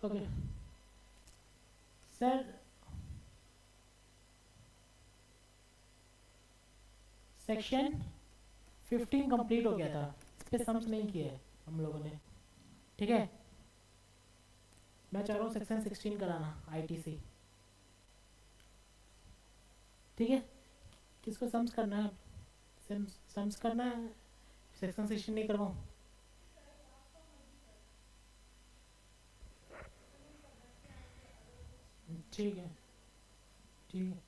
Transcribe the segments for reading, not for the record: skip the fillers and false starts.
Okay sir, section 15 complete हो गया था, इस पे सम्स नहीं किए हम लोगों ने, ठीक है। मैं चाह रहा हूँ सेक्शन 16 कराना आईटीसी, ठीक है। किसको सम्स करना है? सम्स करना है, सेक्शन 16 नहीं करवाऊँ? ठीक है, ठीक है,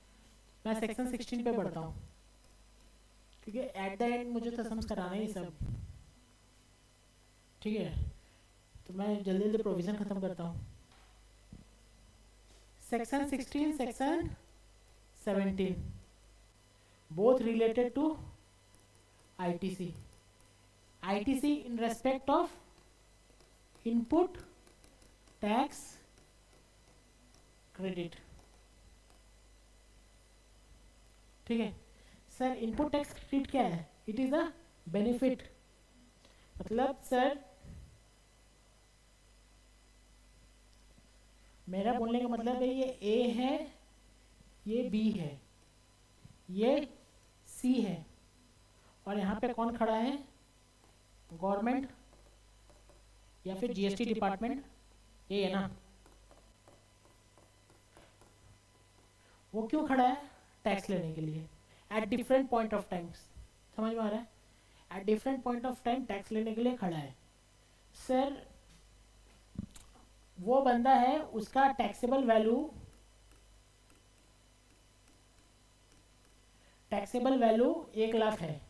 मैं सेक्शन 16 पे बढ़ता हूँ, क्योंकि एट द एंड मुझे तो सम्स कराना ही सब, ठीक है। तो मैं जल्दी जल्दी प्रोविज़न ख़त्म करता हूँ। Section 16, section 17 both related to ITC. ITC in respect of input tax credit, ठीक है सर। इनपुट टैक्स क्रेडिट क्या है? इट इज़ अ बेनिफिट, मतलब सर मेरा बोलने का मतलब है ये ए है, ये बी है, ये सी है, और यहाँ पे कौन खड़ा है? गवर्नमेंट या फिर जीएसटी डिपार्टमेंट, ये है ना। वो क्यों खड़ा है? टैक्स लेने के लिए, at different point of time. समझ में आ रहा है? At different point of time tax लेने के लिए खड़ा है। सर वो बंदा है, उसका taxable value, taxable value 1 lakh है,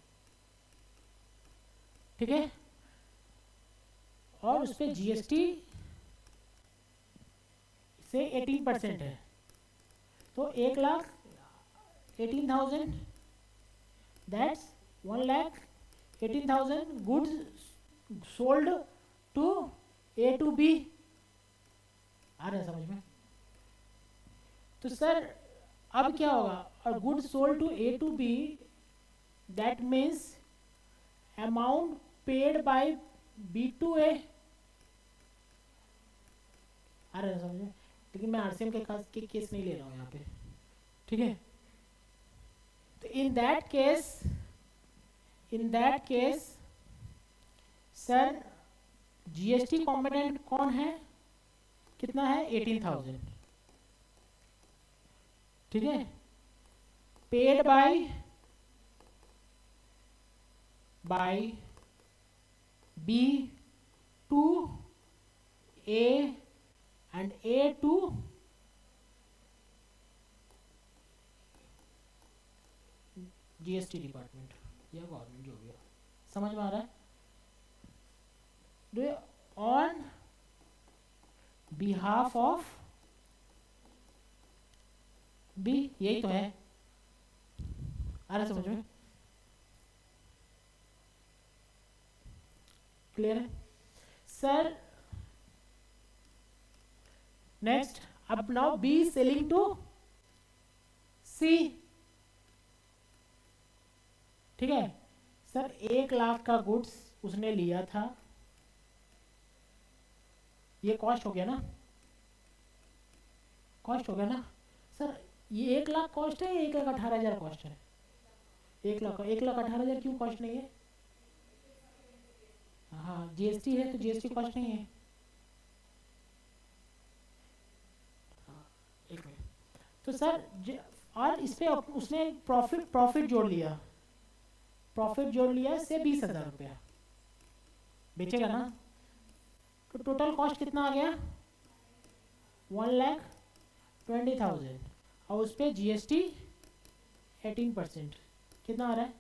ठीक है। और उस पर जीएसटी से 18% है, तो 1,18,000 that's 1,18,000 goods sold to A to B. आ रहा है समझ में? तो सर अब क्या होगा? और goods sold to A to B, that means amount paid by B to A. आ रहा है समझ में? लेकिन मैं आरसीएम के खास के केस नहीं ले रहा हूँ यहाँ पे, ठीक है। तो in that case sir GST component कौन है? कितना है? 18,000, ठीक है। Paid by B to A and A to GST department या गवर्नमेंट, जो भी हो। समझ में आ रहा है? Do on behalf of B, यही तो है। आ रहा समझ में? क्लियर है सर? नेक्स्ट, अब now B selling to C, ठीक है सर। 1 लाख का गुड्स उसने लिया था, ये कॉस्ट हो गया ना, कॉस्ट हो गया ना सर। ये 1 लाख कॉस्ट है, 1,18,000 कॉस्ट है? 1,18,000 क्यों कॉस्ट नहीं है? हाँ जीएसटी है तो जीएसटी कॉस्ट नहीं है। एक मिनट, तो सर और इस पे उसने प्रॉफिट जोड़ लिया, प्रॉफिट जोड़ लिया से 20,000 रुपया बेचेगा ना, तो टोटल कॉस्ट कितना आ गया? 1,20,000, और उस पर जीएसटी 18%, कितना आ रहा है?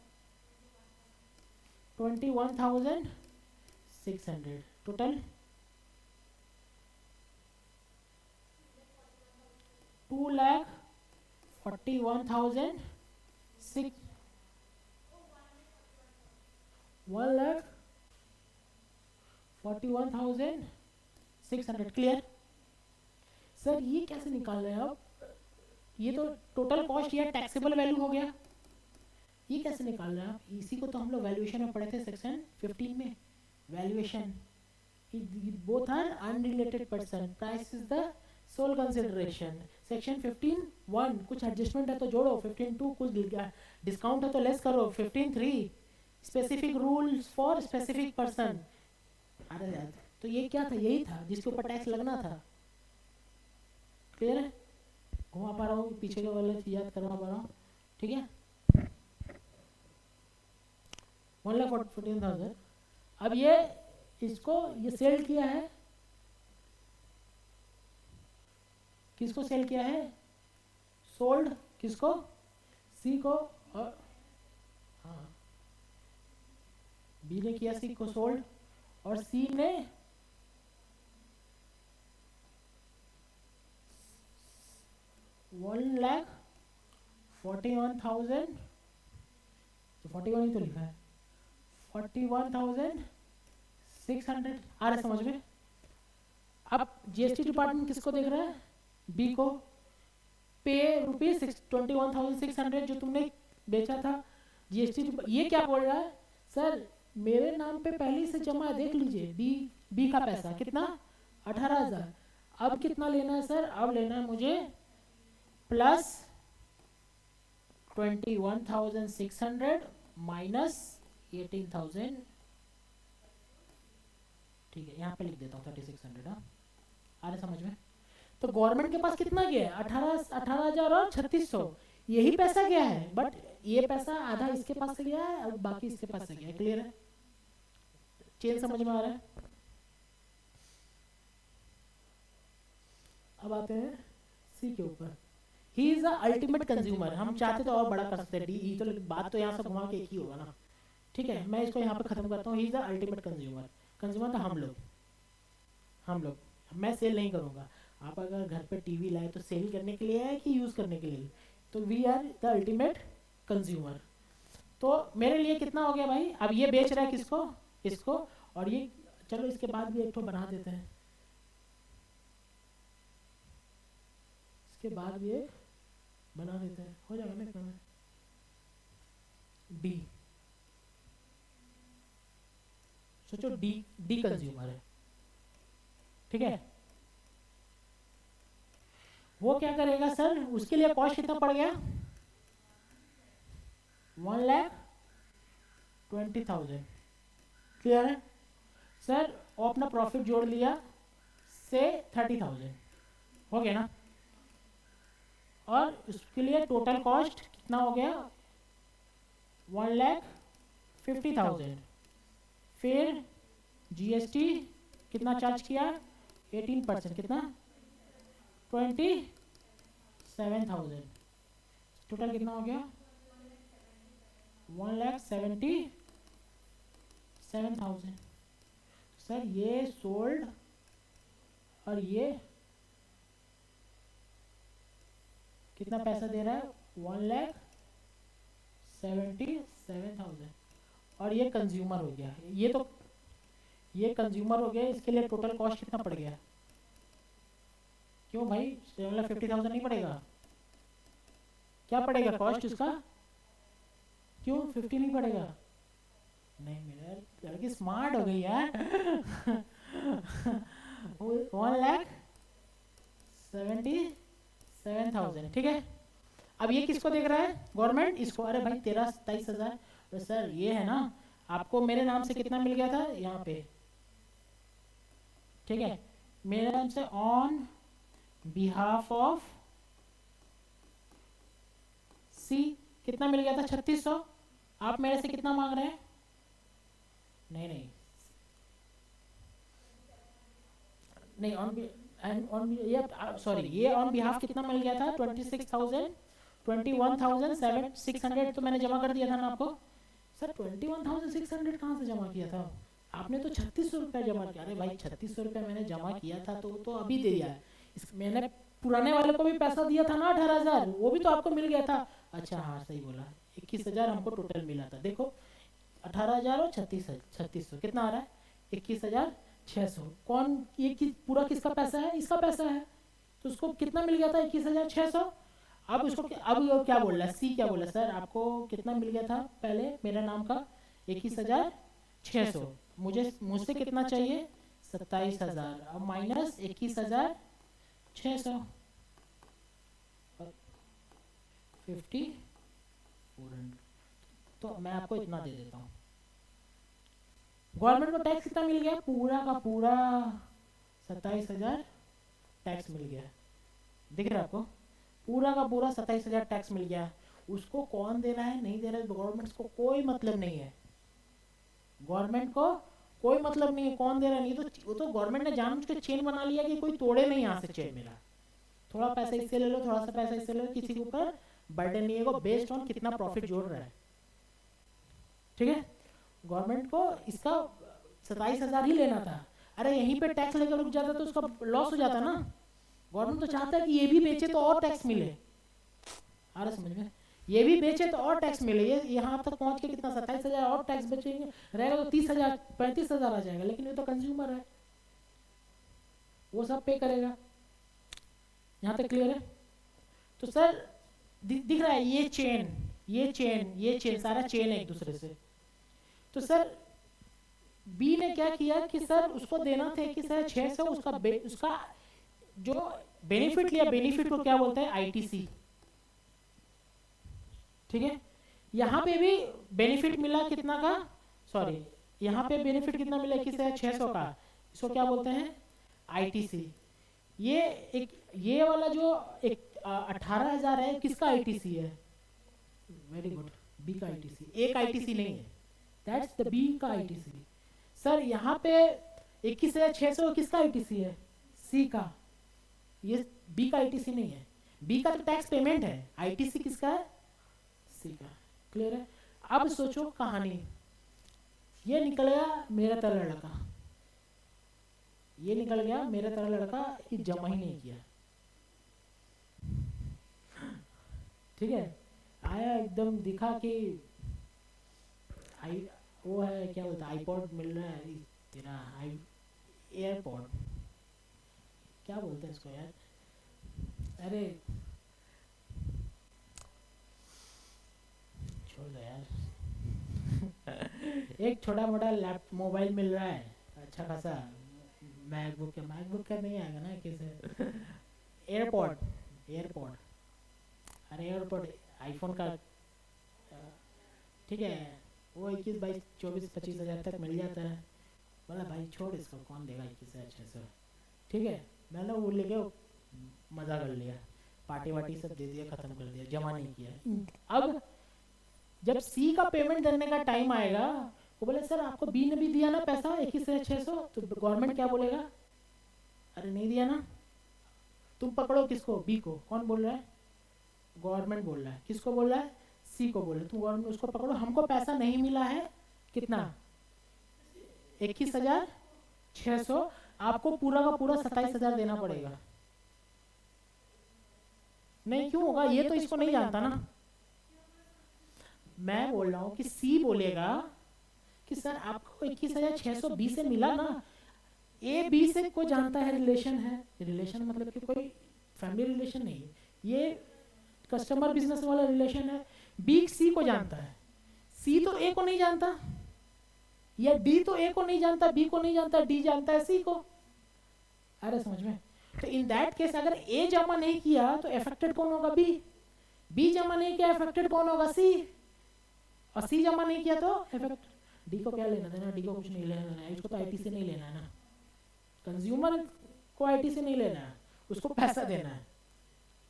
21,600, टोटल 2,41,000 1,41,600। Clear sir? ये कैसे निकाल रहे हैं आप? ये तो टोटल कॉस्ट या टैक्सेबल वैल्यू हो गया, ये कैसे निकाल रहे हैं आप? इसी को तो हम लोग वैल्यूएशन में पढ़े थे, सेक्शन 15 में, valuation. both are unrelated person, price is the sole consideration. Section 15(1) कुछ एडजस्टमेंट है तो जोड़ो, 15(2) कुछ डिस्काउंट है तो लेस करो, 15(3) specific rules for specific person. अरे यार तो ये क्या था, यही था जिसके ऊपर टैक्स लगना था। क्लियर है? घुमा पा रहा हूँ, पीछे के वाले चीज याद करवा पा रहा हूँ, ठीक है। 1,14,000। अब ये इसको ये सेल किया है, किसको सेल किया है? सोल्ड किसको? सी को, और हाँ बी ने किया सी को सोल्ड, और सी ने $1,41,000, तो 41 ही तो लिखा है, 41,600 आ रहा है समझ में। अब जीएसटी डिपार्टमेंट किसको देख रहा है? बी को। पे ₹21,600 जो तुमने बेचा था, जीएसटी ये क्या बोल रहा है? सर मेरे नाम पे पहले से जमा है, देख लीजिए, बी का पैसा कितना? 18,000। अब कितना लेना है सर? अब लेना है मुझे प्लस 21,600 माइनस 18,000, ठीक है, यहाँ पे लिख देता हूँ 3,600। हाँ आ रहा समझ में। तो गवर्नमेंट के पास कितना गया है? 18,000 और 3,600, यही पैसा गया है, बट ये पैसा आधा इसके पास से गया है और बाकी इसके पास से गया है। क्लियर है? चेन समझ में आ रहा है? अब आते हैं सी के ऊपर। He is the ultimate consumer. हम चाहते तो और बड़ा कर सकते हैं, डी तो बात तो यहाँ से घुमा के एक ही होगा ना, ठीक है। मैं इसको यहाँ पे खत्म करता हूँ। He is the ultimate consumer. Consumer तो हम लोग, मैं सेल नहीं करूँगा। आप अगर घर पे टीवी लाए तो सेल करने के लिए है कि यूज़ करने के लिए? तो we are the ultimate consumer. तो मेरे लिए कितना हो गया भाई? अब ये बेच रहा है किसको? इसको। और ये चलो इसके बाद भी एक तो बना देते हैं, इसके बाद भी एक बना देते हैं, हो जाएगा ना इतना में। डी, सोचो डी कंज्यूमर है, ठीक है। वो क्या करेगा सर? उसके लिए कॉस्ट कितना पड़ गया? 1,20,000। क्लियर है सर? और अपना प्रॉफिट जोड़ लिया से 30,000 हो गया ना। और उसके लिए टोटल कॉस्ट कितना हो गया? 1,50,000। फिर जीएसटी कितना चार्ज किया? 18%, कितना? 27,000। टोटल कितना हो गया? 1,77,000। सर ये सोल्ड और ये कितना पैसा दे रहा है? 1,77,000। और ये कंज्यूमर हो गया, ये कंज्यूमर हो गया। इसके लिए टोटल कॉस्ट कितना पड़ गया? क्यों भाई 7,50,000 नहीं पड़ेगा? क्या पड़ेगा कॉस्ट इसका? क्यों 50 नहीं पड़ेगा? नहीं मेरा लड़की स्मार्ट हो गई यार। 1,77,000, ठीक है। अब ये किसको देख रहा है? गवर्नमेंट इसको। अरे भाई 23,000 तो सर ये है ना, आपको मेरे नाम से कितना मिल गया था यहाँ पे, ठीक है। मेरे नाम से ऑन बिहाफ ऑफ सी कितना मिल गया था? 3,600। आप मेरे से कितना मांग रहे हैं? नहीं ये ऑन बिहाफ कितना मिल गया था? 21,600 तो मैंने जमा कर दिया था ना आपको। सर 21,600 कहाँ से जमा किया था? आपने तो 3,600 रुपया जमा किया। अरे भाई 3,600 रुपया मैंने जमा किया था तो अभी दे दिया है। मैंने पुराने वाले को भी पैसा दिया था ना 18,000, वो भी तो आपको मिल गया था। अच्छा हाँ सही बोला, 21,000 हमको टोटल मिला था। देखो 18,000 और 3,600 कितना आ रहा है? 21,600। कौन ये पूरा किसका पैसा है? इसका पैसा है। तो उसको कितना मिल गया था? 21,600। अब उसको अब क्या बोल रहा है? सी क्या बोल रहा है? सर आपको कितना मिल गया था पहले मेरा नाम का? 21,600। मुझसे कितना चाहिए 27,000 अब माइनस 21,600 50,400। तो मैं आपको इतना दे देता हूँ। गवर्नमेंट को टैक्स कितना मिल गया? पूरा का पूरा 27,000 टैक्स मिल गया। दिख रहा है आपको? पूरा का पूरा 27,000 टैक्स मिल गया। उसको कौन दे रहा है नहीं दे रहा है गवर्नमेंट को कोई मतलब नहीं है। गवर्नमेंट को कोई मतलब नहीं है कौन दे रहा है नहीं। तो वो तो गवर्नमेंट ने जानबूझ के चेन बना लिया कि कोई तोड़े नहीं यहाँ से चेन मेरा। थोड़ा पैसा इससे ले लो, थोड़ा सा पैसा इससे ले लो, किसी के ऊपर बर्डन नहीं है। वो बेस्ड ऑन कितना प्रॉफिट जोड़ रहा है। ठीक है, गवर्नमेंट को इसका 27,000 ही लेना था। अरे यहीं पे टैक्स लेकर रुक जाता तो उसका लॉस हो जाता ना। गवर्नमेंट तो चाहता है कि ये भी बेचे तो और टैक्स मिले। आ रहा समझ में? ये भी बेचे तो और टैक्स मिले। ये यहाँ तक पहुंच के कितना 27,000 और टैक्स बचेंगे रहेगा तो 30,000 35,000 आ जाएगा। लेकिन ये तो कंज्यूमर है, वो सब पे करेगा। यहाँ तक क्लियर है? तो सर दिख रहा है ये चेन ये चेन ये चेन सारा चेन है एक दूसरे से। तो सर बी ने क्या किया कि सर उसको देना था कि सर 600 उसका जो बेनिफिट लिया, बेनिफिट को क्या बोलते हैं? आईटीसी। ठीक है, यहाँ पे भी बेनिफिट मिला कितना का? सॉरी, यहाँ पे बेनिफिट कितना मिला? कि 600 का। इसको क्या बोलते हैं? आईटीसी। ये वाला जो 18,000 है किसका आईटीसी है? वेरी गुड, बी का आईटीसी। एक आईटीसी नहीं है, दैट्स द बी का आईटीसी। सर यहाँ पे 21,600 किसका आईटीसी है? सी का। ये बी का आईटीसी नहीं है। बी का तो टैक्स पेमेंट है, आईटीसी किसका है? सी का। क्लियर है? अब सोचो कहानी, ये निकल गया मेरा तेरा लड़का, ये निकल गया मेरा तेरा लड़का, ये जमा ही नहीं किया। ठीक है, आया एकदम दिखा कि वो है क्या बोलता है आईपॉड मिल रहा है तेरा, एयरपॉड क्या बोलते हैं इसको यार? अरे छोड़ दो यार। एक छोटा मोटा मोबाइल मिल रहा है अच्छा खासा, मैकबुक का नहीं आएगा ना कैसे? एयरपॉड अरे एयरपॉड आईफोन का। ठीक है, वो 21, 22, 24, 25,000 तक मिल जाता है। बोला भाई छोड़ इसको, कौन देगा 21,600। ठीक है, मैंने वो लेके मज़ा कर लिया, पार्टी वार्टी सब दे दिया, ख़त्म कर दिया, जमा नहीं किया। अब जब सी का पेमेंट देने का टाइम आएगा, वो बोले सर आपको बी ने भी दिया ना पैसा 21,600, तो गवर्नमेंट क्या बोलेगा? अरे नहीं दिया ना। तुम पकड़ो किसको? बी को। कौन बोल रहा है? गवर्नमेंट बोल रहा है। किसको बोल रहा है? सी को बोल रहा है। तुम गवर्नमेंट उसको पकड़ो, हमको पैसा नहीं मिला है। कितना? 21,600। आपको पूरा का पूरा 27,000 देना पड़ेगा। नहीं क्यों होगा? ये तो इसको नहीं जानता ना। मैं बोल रहा हूँ कि सी बोलेगा कि सर आपको 21,600 बी से मिला ना। ए बी से को जानता है, रिलेशन है। रिलेशन मतलब कि कोई फैमिली रिलेशन नहीं है, ये कस्टमर बिजनेस वाला रिलेशन है। बी सी को जानता है, सी तो ए को नहीं जानता, या डी तो ए को नहीं जानता, बी को नहीं जानता, डी जानता है सी को। अरे समझ में? तो इन दैट केस अगर ए जमा नहीं किया तो अफेक्टेड कौन होगा? बी जमा नहीं किया अफेक्टेड कौन होगा? सी। और सी जमा नहीं किया तो अफेक्ट। डी को क्या लेना देना? डी को कुछ नहीं लेना देना, इसको तो आईटी से नहीं लेना है ना। कंज्यूमर को आईटी से नहीं लेना है, उसको पैसा देना है।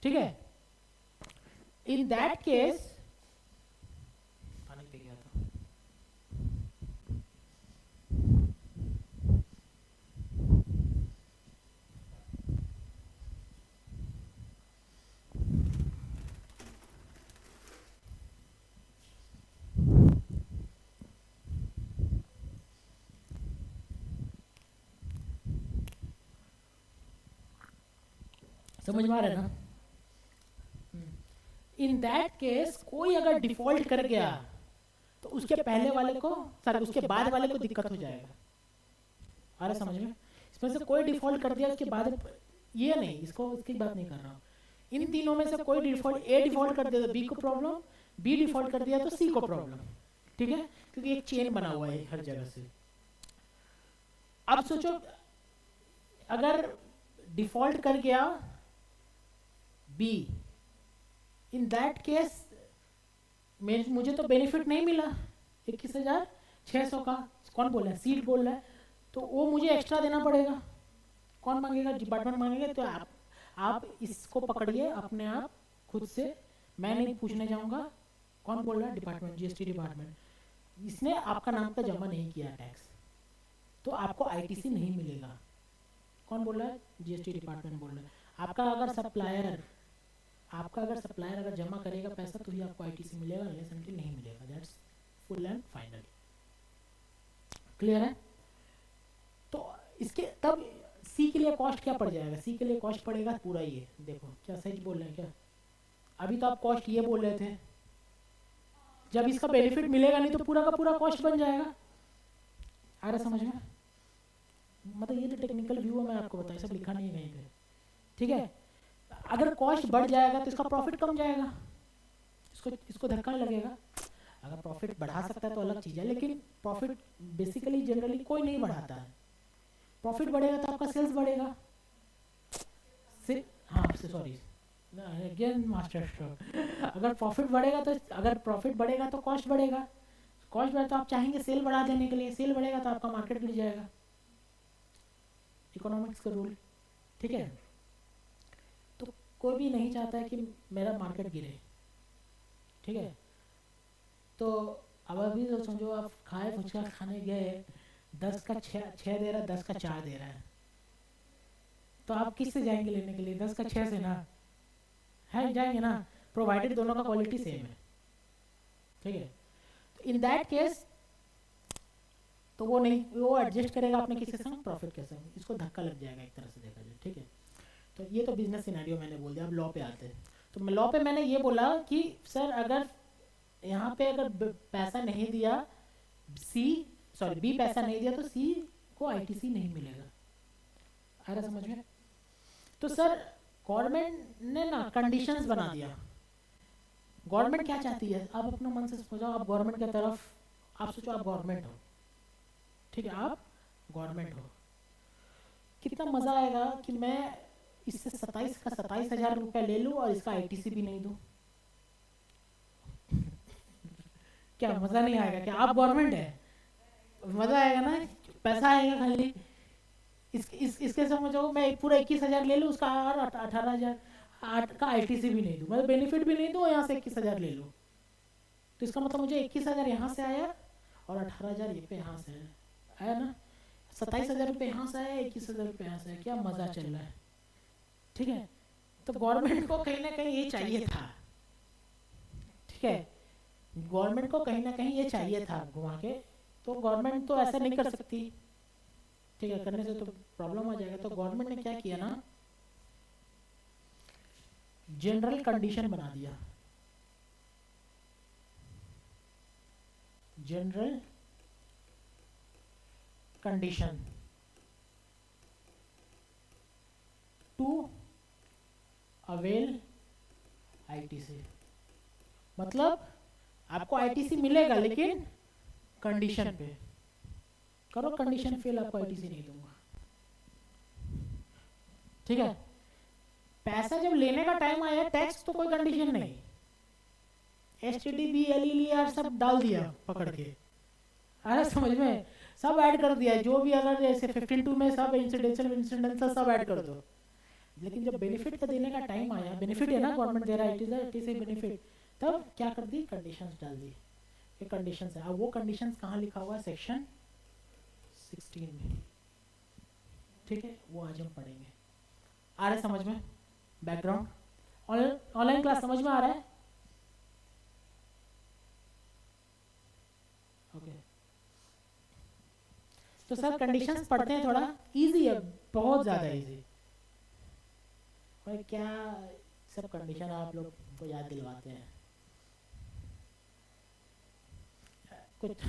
ठीक है, इन दैट केस पानी पी गया था। समझ में आ रहा है ना? इन दैट केस कोई अगर डिफॉल्ट कर गया तो उसके पहले वाले को, सॉरी उसके बाद वाले को दिक्कत हो जाएगा। आ रहा समझ में? इसमें से कोई डिफॉल्ट कर दिया उसके बाद, ये नहीं, इसको इसकी बात नहीं कर रहा हूँ। इन तीनों में से कोई डिफॉल्ट, ए डिफॉल्ट कर दिया तो बी को प्रॉब्लम, बी डिफॉल्ट कर दिया तो सी को प्रॉब्लम। ठीक है, क्योंकि एक चेन बना हुआ है हर जगह से। अब सोचो अगर डिफॉल्ट कर गया बी, इन दैट केस मुझे तो बेनिफिट नहीं मिला 21,600 का। कौन बोल रहा है? सीट बोल रहा है, तो वो मुझे एक्स्ट्रा देना पड़ेगा। कौन मांगेगा? डिपार्टमेंट मांगेगा। तो आप इसको पकड़िए अपने आप खुद से, मैं नहीं पूछने जाऊंगा। कौन बोल रहा है? Department, GST department. इसने आपका नाम का जमा नहीं किया टैक्स, तो आपको आईटीसी नहीं मिलेगा। कौन बोल रहा है? जीएसटी डिपार्टमेंट बोल रहा है। आपका अगर सप्लायर अगर जमा करेगा पैसा तो ही आपको आईटीसी मिलेगा, नहीं मिलेगा। That's full and final. Clear है? तो इसके तब सी के लिए कॉस्ट क्या पड़ जाएगा? सी के लिए कॉस्ट पड़ेगा पूरा ये, देखो क्या सही बोल रहे हैं क्या? अभी तो आप कॉस्ट ये बोल रहे थे, जब इसका बेनिफिट मिलेगा नहीं तो पूरा का पूरा कॉस्ट बन जाएगा। आ रहा समझ में? मतलब ये तो टेक्निकल व्यू है, मैं आपको बताया, सब लिखा नहीं है कहीं पे। ठीक है? अगर कॉस्ट बढ़ जाएगा तो इसका प्रॉफिट कम जाएगा, इसको धक्का लगेगा। अगर प्रॉफिट बढ़ा सकता है तो अलग चीज़ है, लेकिन प्रॉफिट बेसिकली जनरली कोई नहीं बढ़ाता है। प्रॉफिट बढ़ेगा तो आपका सेल्स बढ़ेगा। हाँ सॉरी, अगेन मास्टर स्ट्रोक। अगर प्रॉफिट बढ़ेगा तो कॉस्ट बढ़ेगा। कॉस्ट बढ़े तो आप चाहेंगे सेल बढ़ा देने के लिए, सेल बढ़ेगा तो आपका मार्केट गिर जाएगा। इकोनॉमिक्स का रूल। ठीक है? तो कोई भी नहीं चाहता है कि मेरा मार्केट गिरे। ठीक है? तो अब अभी तो समझो आप खाए फुचका खाने गए, 10 का 6 दे रहा है, 10 का 4 दे रहा है, तो आप किससे जाएंगे लेने के लिए? 10 का 6 से ना है जाएंगे ना, प्रोवाइडेड दोनों का क्वालिटी सेम है। ठीक है? तो इन दैट केस तो वो नहीं, वो एडजस्ट करेगा अपने किसी संग प्रॉफिट के संग, इसको धक्का लग जाएगा एक तरह से देखा जाए। ठीक है? तो ये तो बिजनेस सिनेरियो मैंने बोल दिया। अब लॉ पे आते हैं। तो लॉ पे मैंने ये बोला कि सर अगर यहाँ पे अगर पैसा नहीं दिया बी पैसा नहीं दिया तो सी को आईटीसी नहीं मिलेगा। आ रहा समझ में? तो सर गवर्नमेंट ने ना कंडीशंस बना दिया। गवर्नमेंट क्या चाहती है? आप अपना मन से सोचो, आप गवर्नमेंट की तरफ आप सोचो, आप गवर्नमेंट हो। ठीक है? आप गवर्नमेंट हो, कितना मजा आएगा कि मैं इससे 27,000 रुपया ले लूं और इसका आईटीसी भी नहीं दूं। क्या मजा नहीं आएगा? क्या आप गवर्नमेंट है? मजा आएगा ना, पैसा आएगा खाली। इसके समझो मैं पूरा 21,000 ले लूँ, उसका और 18,000 का आईटीसी भी नहीं दूँ, मतलब बेनिफिट भी नहीं दूँ और यहाँ से 21,000 ले लूँ। तो इसका मतलब मुझे 21,000 यहाँ से आया और 18,000 ये पे यहाँ से आया ना, 27,000 रुपये यहाँ से आया, 21,000 रुपये यहाँ से आया। क्या मजा चल रहा है। ठीक है? तो गवर्नमेंट को कहीं ना कहीं ये चाहिए था। ठीक है? गवर्नमेंट को कहीं ना कहीं ये चाहिए था घुमा के, तो गवर्नमेंट तो ऐसा नहीं कर सकती। ठीक है? करने से तो प्रॉब्लम आ जाएगा। तो गवर्नमेंट ने क्या किया ना, जनरल कंडीशन बना दिया। General condition to avail ITC. मतलब आपको आईटीसी मिलेगा लेकिन कंडीशन पे। करो कंडीशन फेल, आपको आईटीसी नहीं दूंगा। ठीक है? पैसा जब लेने का टाइम आया, टैक्स तो कोई कंडीशन नहीं, एसटीडी एलईआर सब डाल दिया पकड़ के। अरे समझ में? सब ऐड कर दिया, जो भी अगर जैसे 15(2) में सब इंसिडेंशियल सब ऐड कर दो। लेकिन जब बेनिफिट का देने का टाइम आया, बेनिफिट है ना गवर्नमेंट दे रहा है, आईटीसी बेनिफिट, तब क्या कर दी? कंडीशंस डाल दी। ये कंडीशंस है। अब वो कंडीशंस कहाँ लिखा हुआ है? सेक्शन 16 में। ठीक है? वो आज हम पढ़ेंगे। आ रहा है समझ में? बैकग्राउंड ऑनलाइन क्लास समझ में आ रहा है? ओके। तो सर कंडीशंस पढ़ते हैं, थोड़ा इजी है, बहुत ज़्यादा इजी। और क्या सब कंडीशन आप लोग को याद दिलवाते हैं कुछ।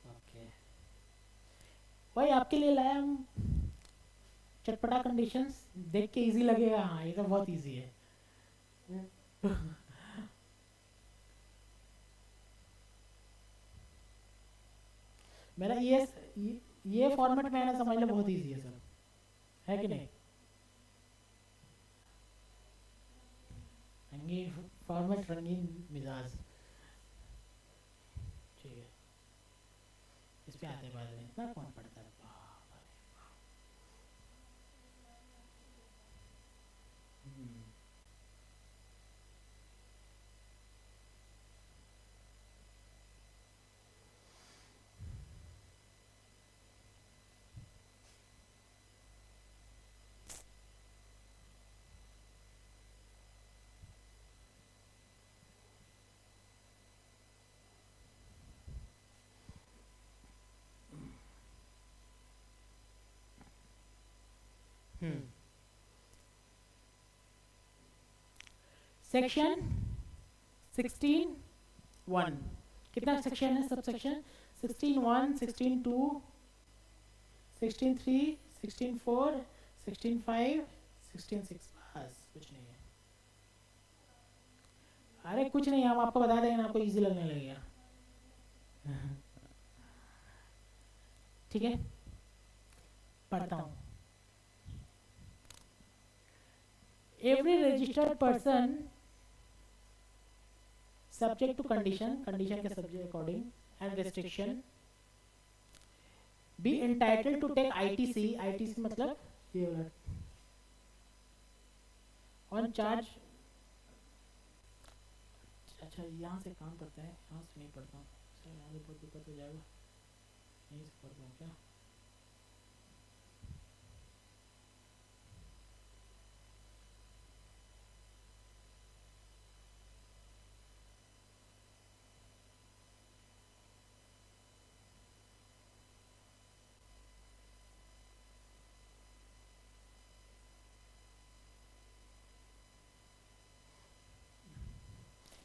ओके, भाई आपके लिए लाया हम चटपटा कंडीशंस, देख के इजी लगेगा। हाँ ये तो बहुत इजी है। मेरा ये फॉर्मेट में है ना, समझ लो बहुत इजी है सर, है कि नहीं? रंगीन फॉर्मेट, रंगीन मिजाज। ठीक है, इस पे आते बाद में इतना कौन पढ़ता है? हम्म, सेक्शन 16(1), कितना सेक्शन है? सब सेक्शन 16(1), 16(2), 16(3), 16(4), 16(5), 16(6), बस कुछ नहीं है। अरे कुछ नहीं, हम आपको बता देंगे ना, आपको इजी लगने लगेगा। ठीक है, पढ़ता हूँ। Every registered person subject to condition के subject according and restriction be entitled to take ITC मतलब ये वाला on charge। अच्छा यहाँ से काम करते हैं, यहाँ से नहीं पढ़ता हूँ सर, यहाँ से बहुत दिक्कत हो जाएगा, यहीं से पढ़ता हूँ क्या?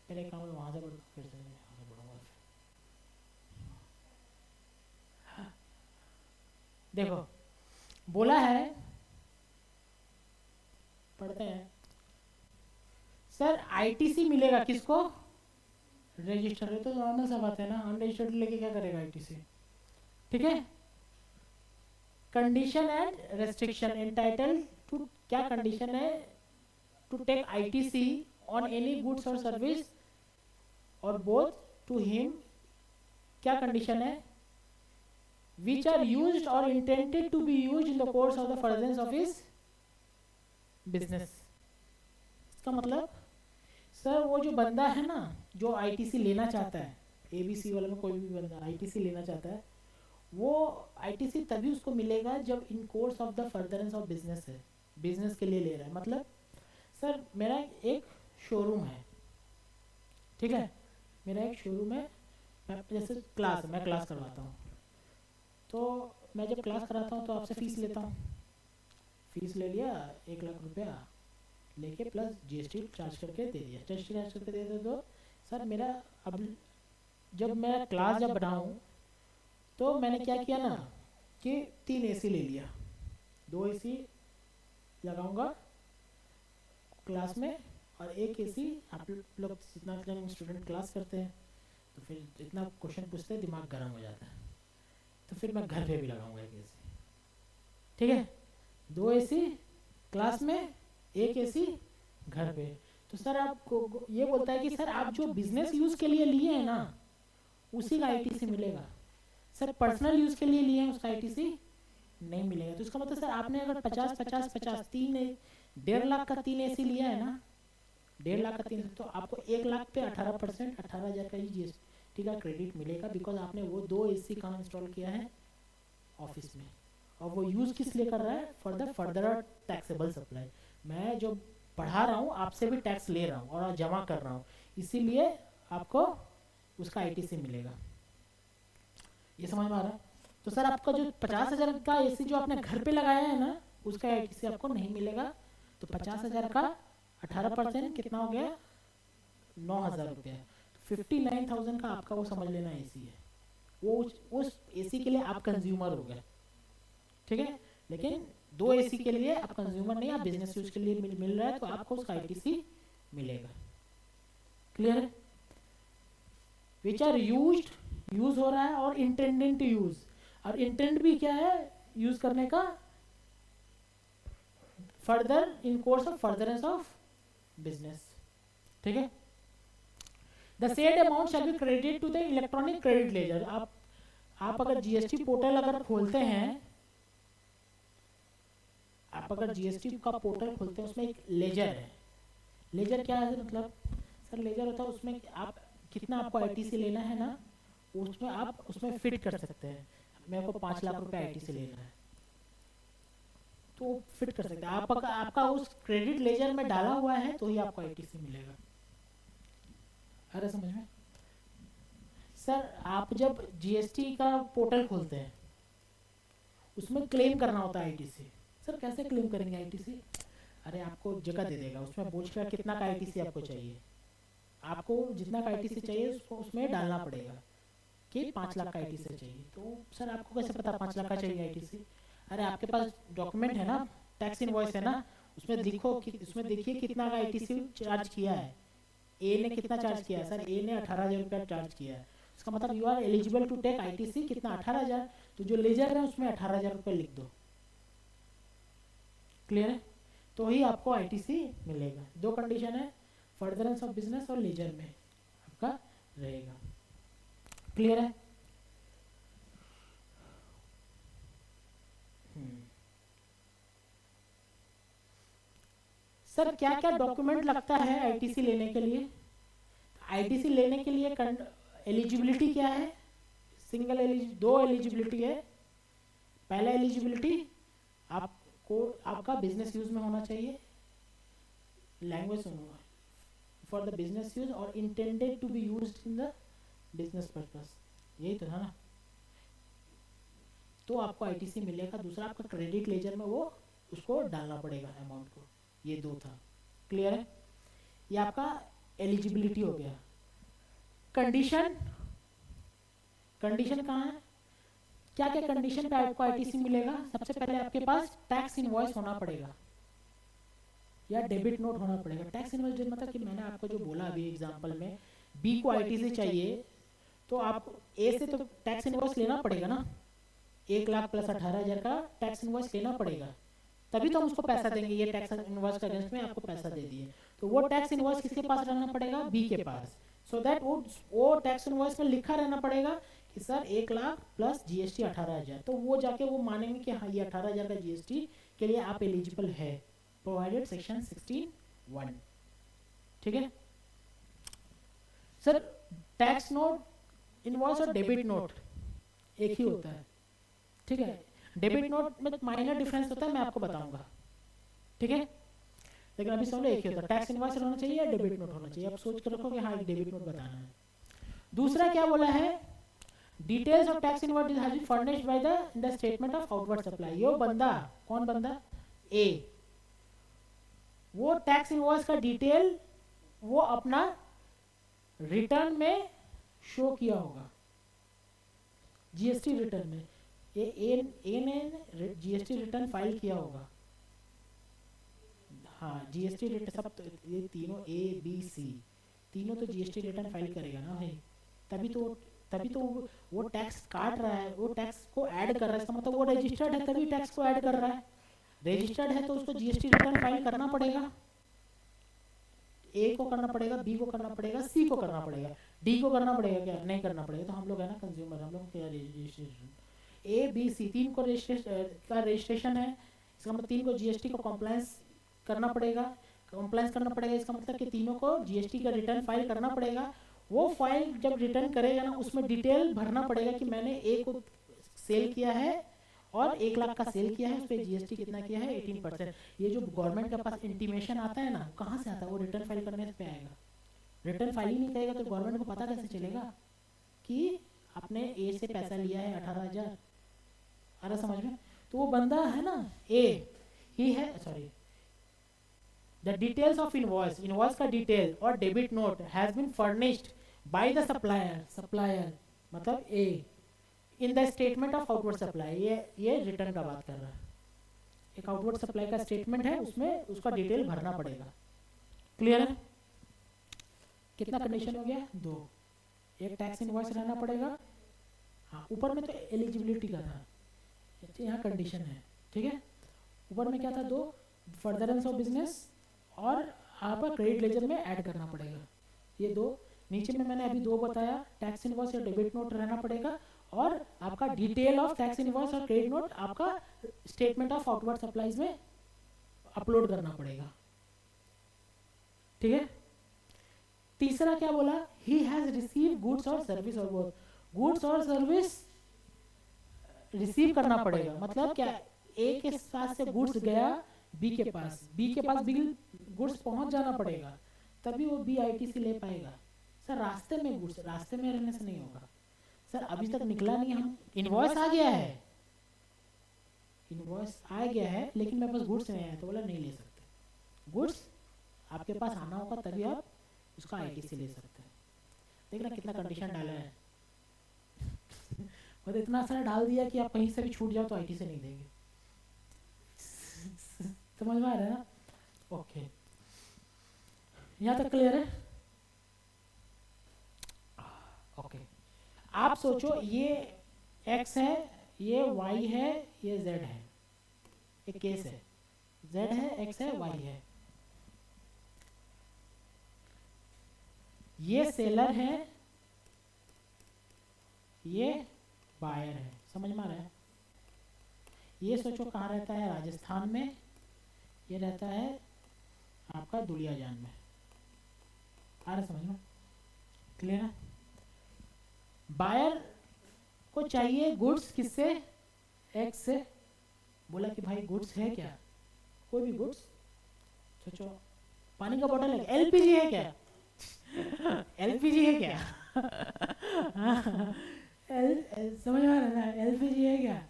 पहले काम वहाँ से पढ़, फिर से यहाँ से पढ़ूंगा। देखो बोला है, पढ़ते हैं सर, आईटीसी मिलेगा किसको? रजिस्टर है तो नॉर्मल सा बात है ना, अनरजिस्टर्ड लेके क्या करेगा आईटीसी? ठीक है, condition and restriction entitle to, क्या कंडीशन है? To take ITC on any goods और सर्विस और बोथ टू हिम, क्या कंडीशन है? विच आर यूज्ड और intended to be used in the course of the furtherance of his business. इसका मतलब sir वो जो बंदा है ना, जो आईटीसी लेना चाहता है, एबीसी वाला में कोई भी बंदा आईटीसी लेना चाहता है, वो आईटीसी तभी उसको मिलेगा जब in course of the furtherance of business है, बिजनेस के लिए ले रहा है। मतलब सर मेरा एक शोरूम है, ठीक है, मेरा एक शोरूम है, जैसे क्लास, मैं क्लास करवाता हूँ, तो मैं जब क्लास कराता हूँ तो आपसे फीस लेता हूँ, फीस ले लिया 1 लाख रुपया लेके प्लस जीएसटी चार्ज करके दे दिया, जीएसटी चार्ज करके दे दो तो सर मेरा अब जब मैं क्लास जब बढ़ाऊँ तो मैंने क्या किया ना कि 3 एसी ले लिया, 2 एसी लगाऊंगा क्लास में और 1 एसी, आप लोग जितना स्टूडेंट क्लास करते हैं तो फिर इतना क्वेश्चन पूछते हैं दिमाग गर्म हो जाता है, तो फिर मैं घर पे भी लगाऊंगा 1 एसी। ठीक है, 2 एसी क्लास में, 1 एसी घर पे। तो सर आपको ये बोलता है कि सर आप जो बिजनेस यूज के लिए लिए हैं ना उसी का आईटीसी मिलेगा, सर पर्सनल यूज के लिए लिए हैं उसका आईटीसी नहीं मिलेगा। तो इसका मतलब सर आपने अगर 50-50-50 1.5 लाख का 3 एसी लिया है ना, 1.5 लाख का 3, तो आपको 1 लाख पे 18%, 18,000 का ही जीएसटी का क्रेडिट मिलेगा, बिकॉज आपने वो 2 एसी कहाँ इंस्टॉल किया है? ऑफिस में, और वो यूज किस लिए कर रहा है? For the further taxable supply. मैं जो पढ़ा रहा हूँ आपसे भी टैक्स ले रहा हूँ और जमा कर रहा हूँ, इसीलिए आपको उसका आईटीसी मिलेगा। ये समझ में आ रहा है? तो सर आपका जो 50,000 का एसी जो आपने घर पे लगाया है ना उसका आईटीसी आपको नहीं मिलेगा। तो 50,000 का 18% कितना हो गया? 9,000 रुपया। 59,000 का आपका वो समझ लेना एसी है, वो उस एसी के लिए आप कंज्यूमर हो गए, ठीक है। लेकिन 2 एसी के लिए आप कंज्यूमर नहीं, आप बिजनेस यूज के लिए मिल रहा है तो आपको उसका आईटीसी मिलेगा। क्लियर है? विच आर यूज्ड यूज हो रहा है, और इंटेंडिंग टू यूज, और इंटेंट भी क्या है यूज करने का, further in course of furtherance of business, ठीक है। The said amount shall be credit to the electronic credit ledger. आप अगर जीएसटी पोर्टल अगर खोलते हैं, आप अगर जीएसटी का पोर्टल खोलते हैं, उसमें एक लेजर है। लेजर क्या है मतलब सर, लेजर होता है उसमें आप कितना आपको आईटीसी लेना है ना, उसमें आप उसमें फिट कर सकते हैं। मेरे को 5 लाख रुपए आईटीसी लेना है तो फिट कर सकते हैं। आपका उस क्रेडिट लेजर में डाला हुआ है तो ही आपको आईटीसी मिलेगा। अरे समझ में सर, आप जब जीएसटी का पोर्टल खोलते हैं उसमें क्लेम करना होता है आईटीसी। सर कैसे क्लेम करेंगे आईटीसी? अरे आपको जगह दे देगा, उसमें पूछेगा कितना का आईटीसी आपको चाहिए, आपको जितना का आईटीसी चाहिए उसको उसमें डालना पड़ेगा कि 5 लाख का आईटीसी चाहिए। तो सर आपको कैसे पता 5 लाख का चाहिए आईटीसी? अरे आपके पास डॉक्यूमेंट है ना, टैक्स इनवॉइस है ना, उसमें लिखो कि उसमें देखिए कितना का आईटीसी चार्ज किया है। ए ने कितना चार्ज किया है? सर ए ने 18,000 रुपया चार्ज किया है। इसका मतलब you are eligible to take ITC कितना, 18,000। तो जो लेजर है उसमें 18,000 रुपये लिख दो। क्लियर है? तो ही आपको आईटीसी मिलेगा। 2 कंडीशन है, फर्दरेंस ऑफ बिजनेस और लेजर में आपका रहेगा। क्लियर है? सर क्या क्या डॉक्यूमेंट लगता है आईटीसी लेने के लिए? आईटीसी लेने के लिए एलिजिबिलिटी क्या है? दो एलिजिबिलिटी है। पहला एलिजिबिलिटी आपको आपका बिजनेस यूज में होना चाहिए, language for the business use और intended to be used in the business purpose, यही तो था ना। तो आपको आईटीसी मिलेगा। दूसरा आपका क्रेडिट लेजर में वो उसको डालना पड़ेगा अमाउंट को। ये 2 था। क्लियर है? ये आपका एलिजिबिलिटी हो गया। कंडीशन, कंडीशन कहाँ है? क्या क्या कंडीशन पे आपको आईटीसी मिलेगा? सबसे पहले आपके पास टैक्स इनवॉइस होना पड़ेगा या डेबिट नोट होना पड़ेगा। टैक्स इनवॉइस मतलब कि मैंने आपको जो बोला अभी एग्जांपल में, बी को आईटीसी चाहिए तो आप ए से तो टैक्स इनवॉइस लेना पड़ेगा ना, 1 लाख प्लस 18,000 का टैक्स इनवॉइस लेना पड़ेगा, तभी तो हम उसको पैसा देंगे। ये टैक्स इनवॉइस का अगेंस्ट में आपको पैसा दे दिए, तो वो टैक्स इनवॉइस किसके पास रहना पड़ेगा? बी के पास। सो दैट वो टैक्स इनवॉइस में लिखा रहना पड़ेगा कि सर 1 लाख प्लस जीएसटी 18,000। तो वो जाके वो मानेंगे कि हाँ ये 18,000 का जीएसटी के लिए आप एलिजिबल है, प्रोवाइडेड सेक्शन 16(1). ठीक है सर। टैक्स नोट इनवॉइस और डेबिट नोट एक ही होता है, ठीक है। डेबिट नोट में माइनर डिफरेंस होता है, मैं आपको बताऊंगा, ठीक है। लेकिन अभी समझो एक ही होता है, टैक्स इनवॉइस होना चाहिए या डेबिट नोट होना चाहिए। आप सोच कर रखो कि हाँ एक डेबिट नोट बताना है। दूसरा क्या बोला है? Details of tax invoice has been furnished by the statement of outward supply. यो बंदा कौन बंदा? ए। वो टैक्स इनवॉइस का डिटेल वो अपना रिटर्न में शो किया होगा, जीएसटी रिटर्न में। ए ने जीएसटी रिटर्न फाइल किया होगा। हाँ जीएसटी रिटर्न सब तो ये तीनों ए बी सी तीनों तो जीएसटी रिटर्न फाइल करेगा ना भाई, तभी तो वो टैक्स काट रहा है, वो टैक्स को ऐड कर रहा है। इसका मतलब वो रजिस्टर्ड है तभी टैक्स को ऐड कर रहा है। रजिस्टर्ड है तो उसको जीएसटी रिटर्न फाइल करना पड़ेगा। ए को करना पड़ेगा, बी को करना पड़ेगा, सी को करना पड़ेगा, डी को करना पड़ेगा क्या? नहीं करना पड़ेगा। तो हम लोग है ना कंज्यूमर, हम लोग क्या रजिस्ट्रेशन ए बी सी 3 को रजिस्ट्रेशन है। इसका मतलब 3 को जीएसटी को कंप्लायंस करना पड़ेगा, इसका मतलब कि तीनों को जीएसटी का रिटर्न फाइल करना पड़ेगा। वो फाइल जब रिटर्न करेगा ना उसमें डिटेल भरना पड़ेगा कि मैंने ए को सेल किया है और 1 लाख का सेल किया है, उस पर जीएसटी कितना किया है? 18%। ये जो गवर्नमेंट के पास इंटीमेशन आता है ना, कहाँ से आता है? वो रिटर्न फाइल करने पे आएगा। रिटर्न फाइल ही नहीं करेगा तो गवर्नमेंट को पता कैसे चलेगा कि आपने ए से पैसा लिया है 18,000। अरे समझ में? तो वो बंदा है ना ए, ही है sorry the details of invoice का डिटेल और debit note has been furnished by the supplier मतलब ए in the statement of outward supply. ये रिटर्न का बात कर रहा है। एक आउटवर्ड सप्लाई का स्टेटमेंट है, उसमें उसका डिटेल भरना पड़ेगा। क्लियर है? कितना कंडीशन हो गया? 2। एक टैक्स इनवॉइस रहना पड़ेगा हाँ ऊपर में तो एलिजिबिलिटी का था, यहाँ कंडीशन है, ठीक है। ऊपर में क्या था, 2 फर्दरेंस ऑफ बिजनेस और आपका क्रेडिट लेजर में ऐड करना पड़ेगा, ये 2। नीचे में मैंने अभी 2 बताया, टैक्स इनवॉइस या डेबिट नोट रहना पड़ेगा, और आपका डिटेल ऑफ टैक्स इनवॉइस और क्रेडिट नोट आपका स्टेटमेंट ऑफ आउटवर्ड सप्लाईज में अपलोड करना पड़ेगा, ठीक है। तीसरा क्या बोला, ही हैज रिसीव गुड्स और सर्विस, और बोथ गुड्स और सर्विस रिसीव करना पड़ेगा, मतलब क्या, ए के पास से गुड्स गया बी के पास, बी के पास बिल गुड्स पहुंच जाना पड़ेगा, तभी वो बी आईटीसी ले पाएगा। सर रास्ते में गुड्स, रास्ते में रहने से नहीं होगा सर, अभी तक निकला नहीं, हम इनवॉइस आ गया है, इनवॉइस आ गया है लेकिन मेरे पास गुड्स नहीं आया, तो बोला नहीं ले सकते। गुड्स आपके पास आना होगा तभी आप उसका आईटीसी ले सकते हैं। देखना कितना कंडीशन डाला है मतलब इतना सारा डाल दिया कि आप कहीं से भी छूट जाओ तो आईटीसी नहीं देंगे समझ में आ रहा है ना? ओके, यहाँ तक क्लियर है? ओके, आप सोचो ये x है, ये y है, ये z है, एक केस है, z है, x है, y है, ये सेलर है, ये बायर है, समझ में आ रहा है? ये सोचो कहाँ रहता है, राजस्थान में, ये रहता है आपका दुलियाजान में, आ रहा समझ में? क्लियर है? बायर को चाहिए गुड्स किससे, एक्स से, बोला कि भाई गुड्स है क्या, कोई भी गुड्स, सोचो पानी का बोतल है, एलपीजी है क्या एलपीजी है क्या समझ में आ रहा है ना, एलपीजी है क्या?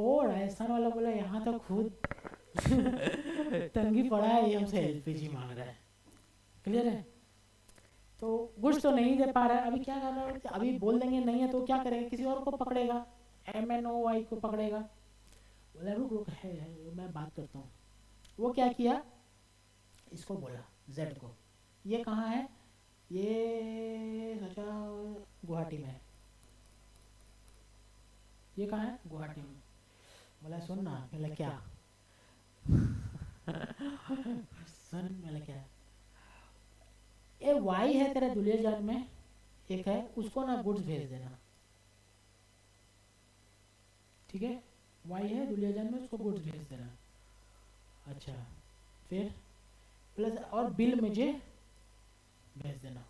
ओ राजस्थान वाला बोला यहाँ तो खुद तंगी पड़ा है, ये हमसे एलपीजी मांग रहा है, क्लियर है? तो गुड्स तो नहीं दे पा रहा है, अभी क्या कर रहा है, अभी बोल देंगे नहीं है तो क्या करेगा, किसी और को पकड़ेगा, MNOY को पकड़ेगा, बोला रुक है मैं बात करता हूँ। वो क्या किया, इसको बोला Z को, ये कहाँ है, ये सोचा गुवाहाटी में है, ये कहाँ है, गुवाहाटी में। बोला सुन ना, बोला क्या सुन, बोला क्या, ये वाई है तेरा दुलियाजान में, एक है, उसको ना गुड्स भेज देना, ठीक है, वाई है दुलियाजान में, उसको गुड्स भेज देना। अच्छा, फिर प्लस और बिल मुझे भेज देना,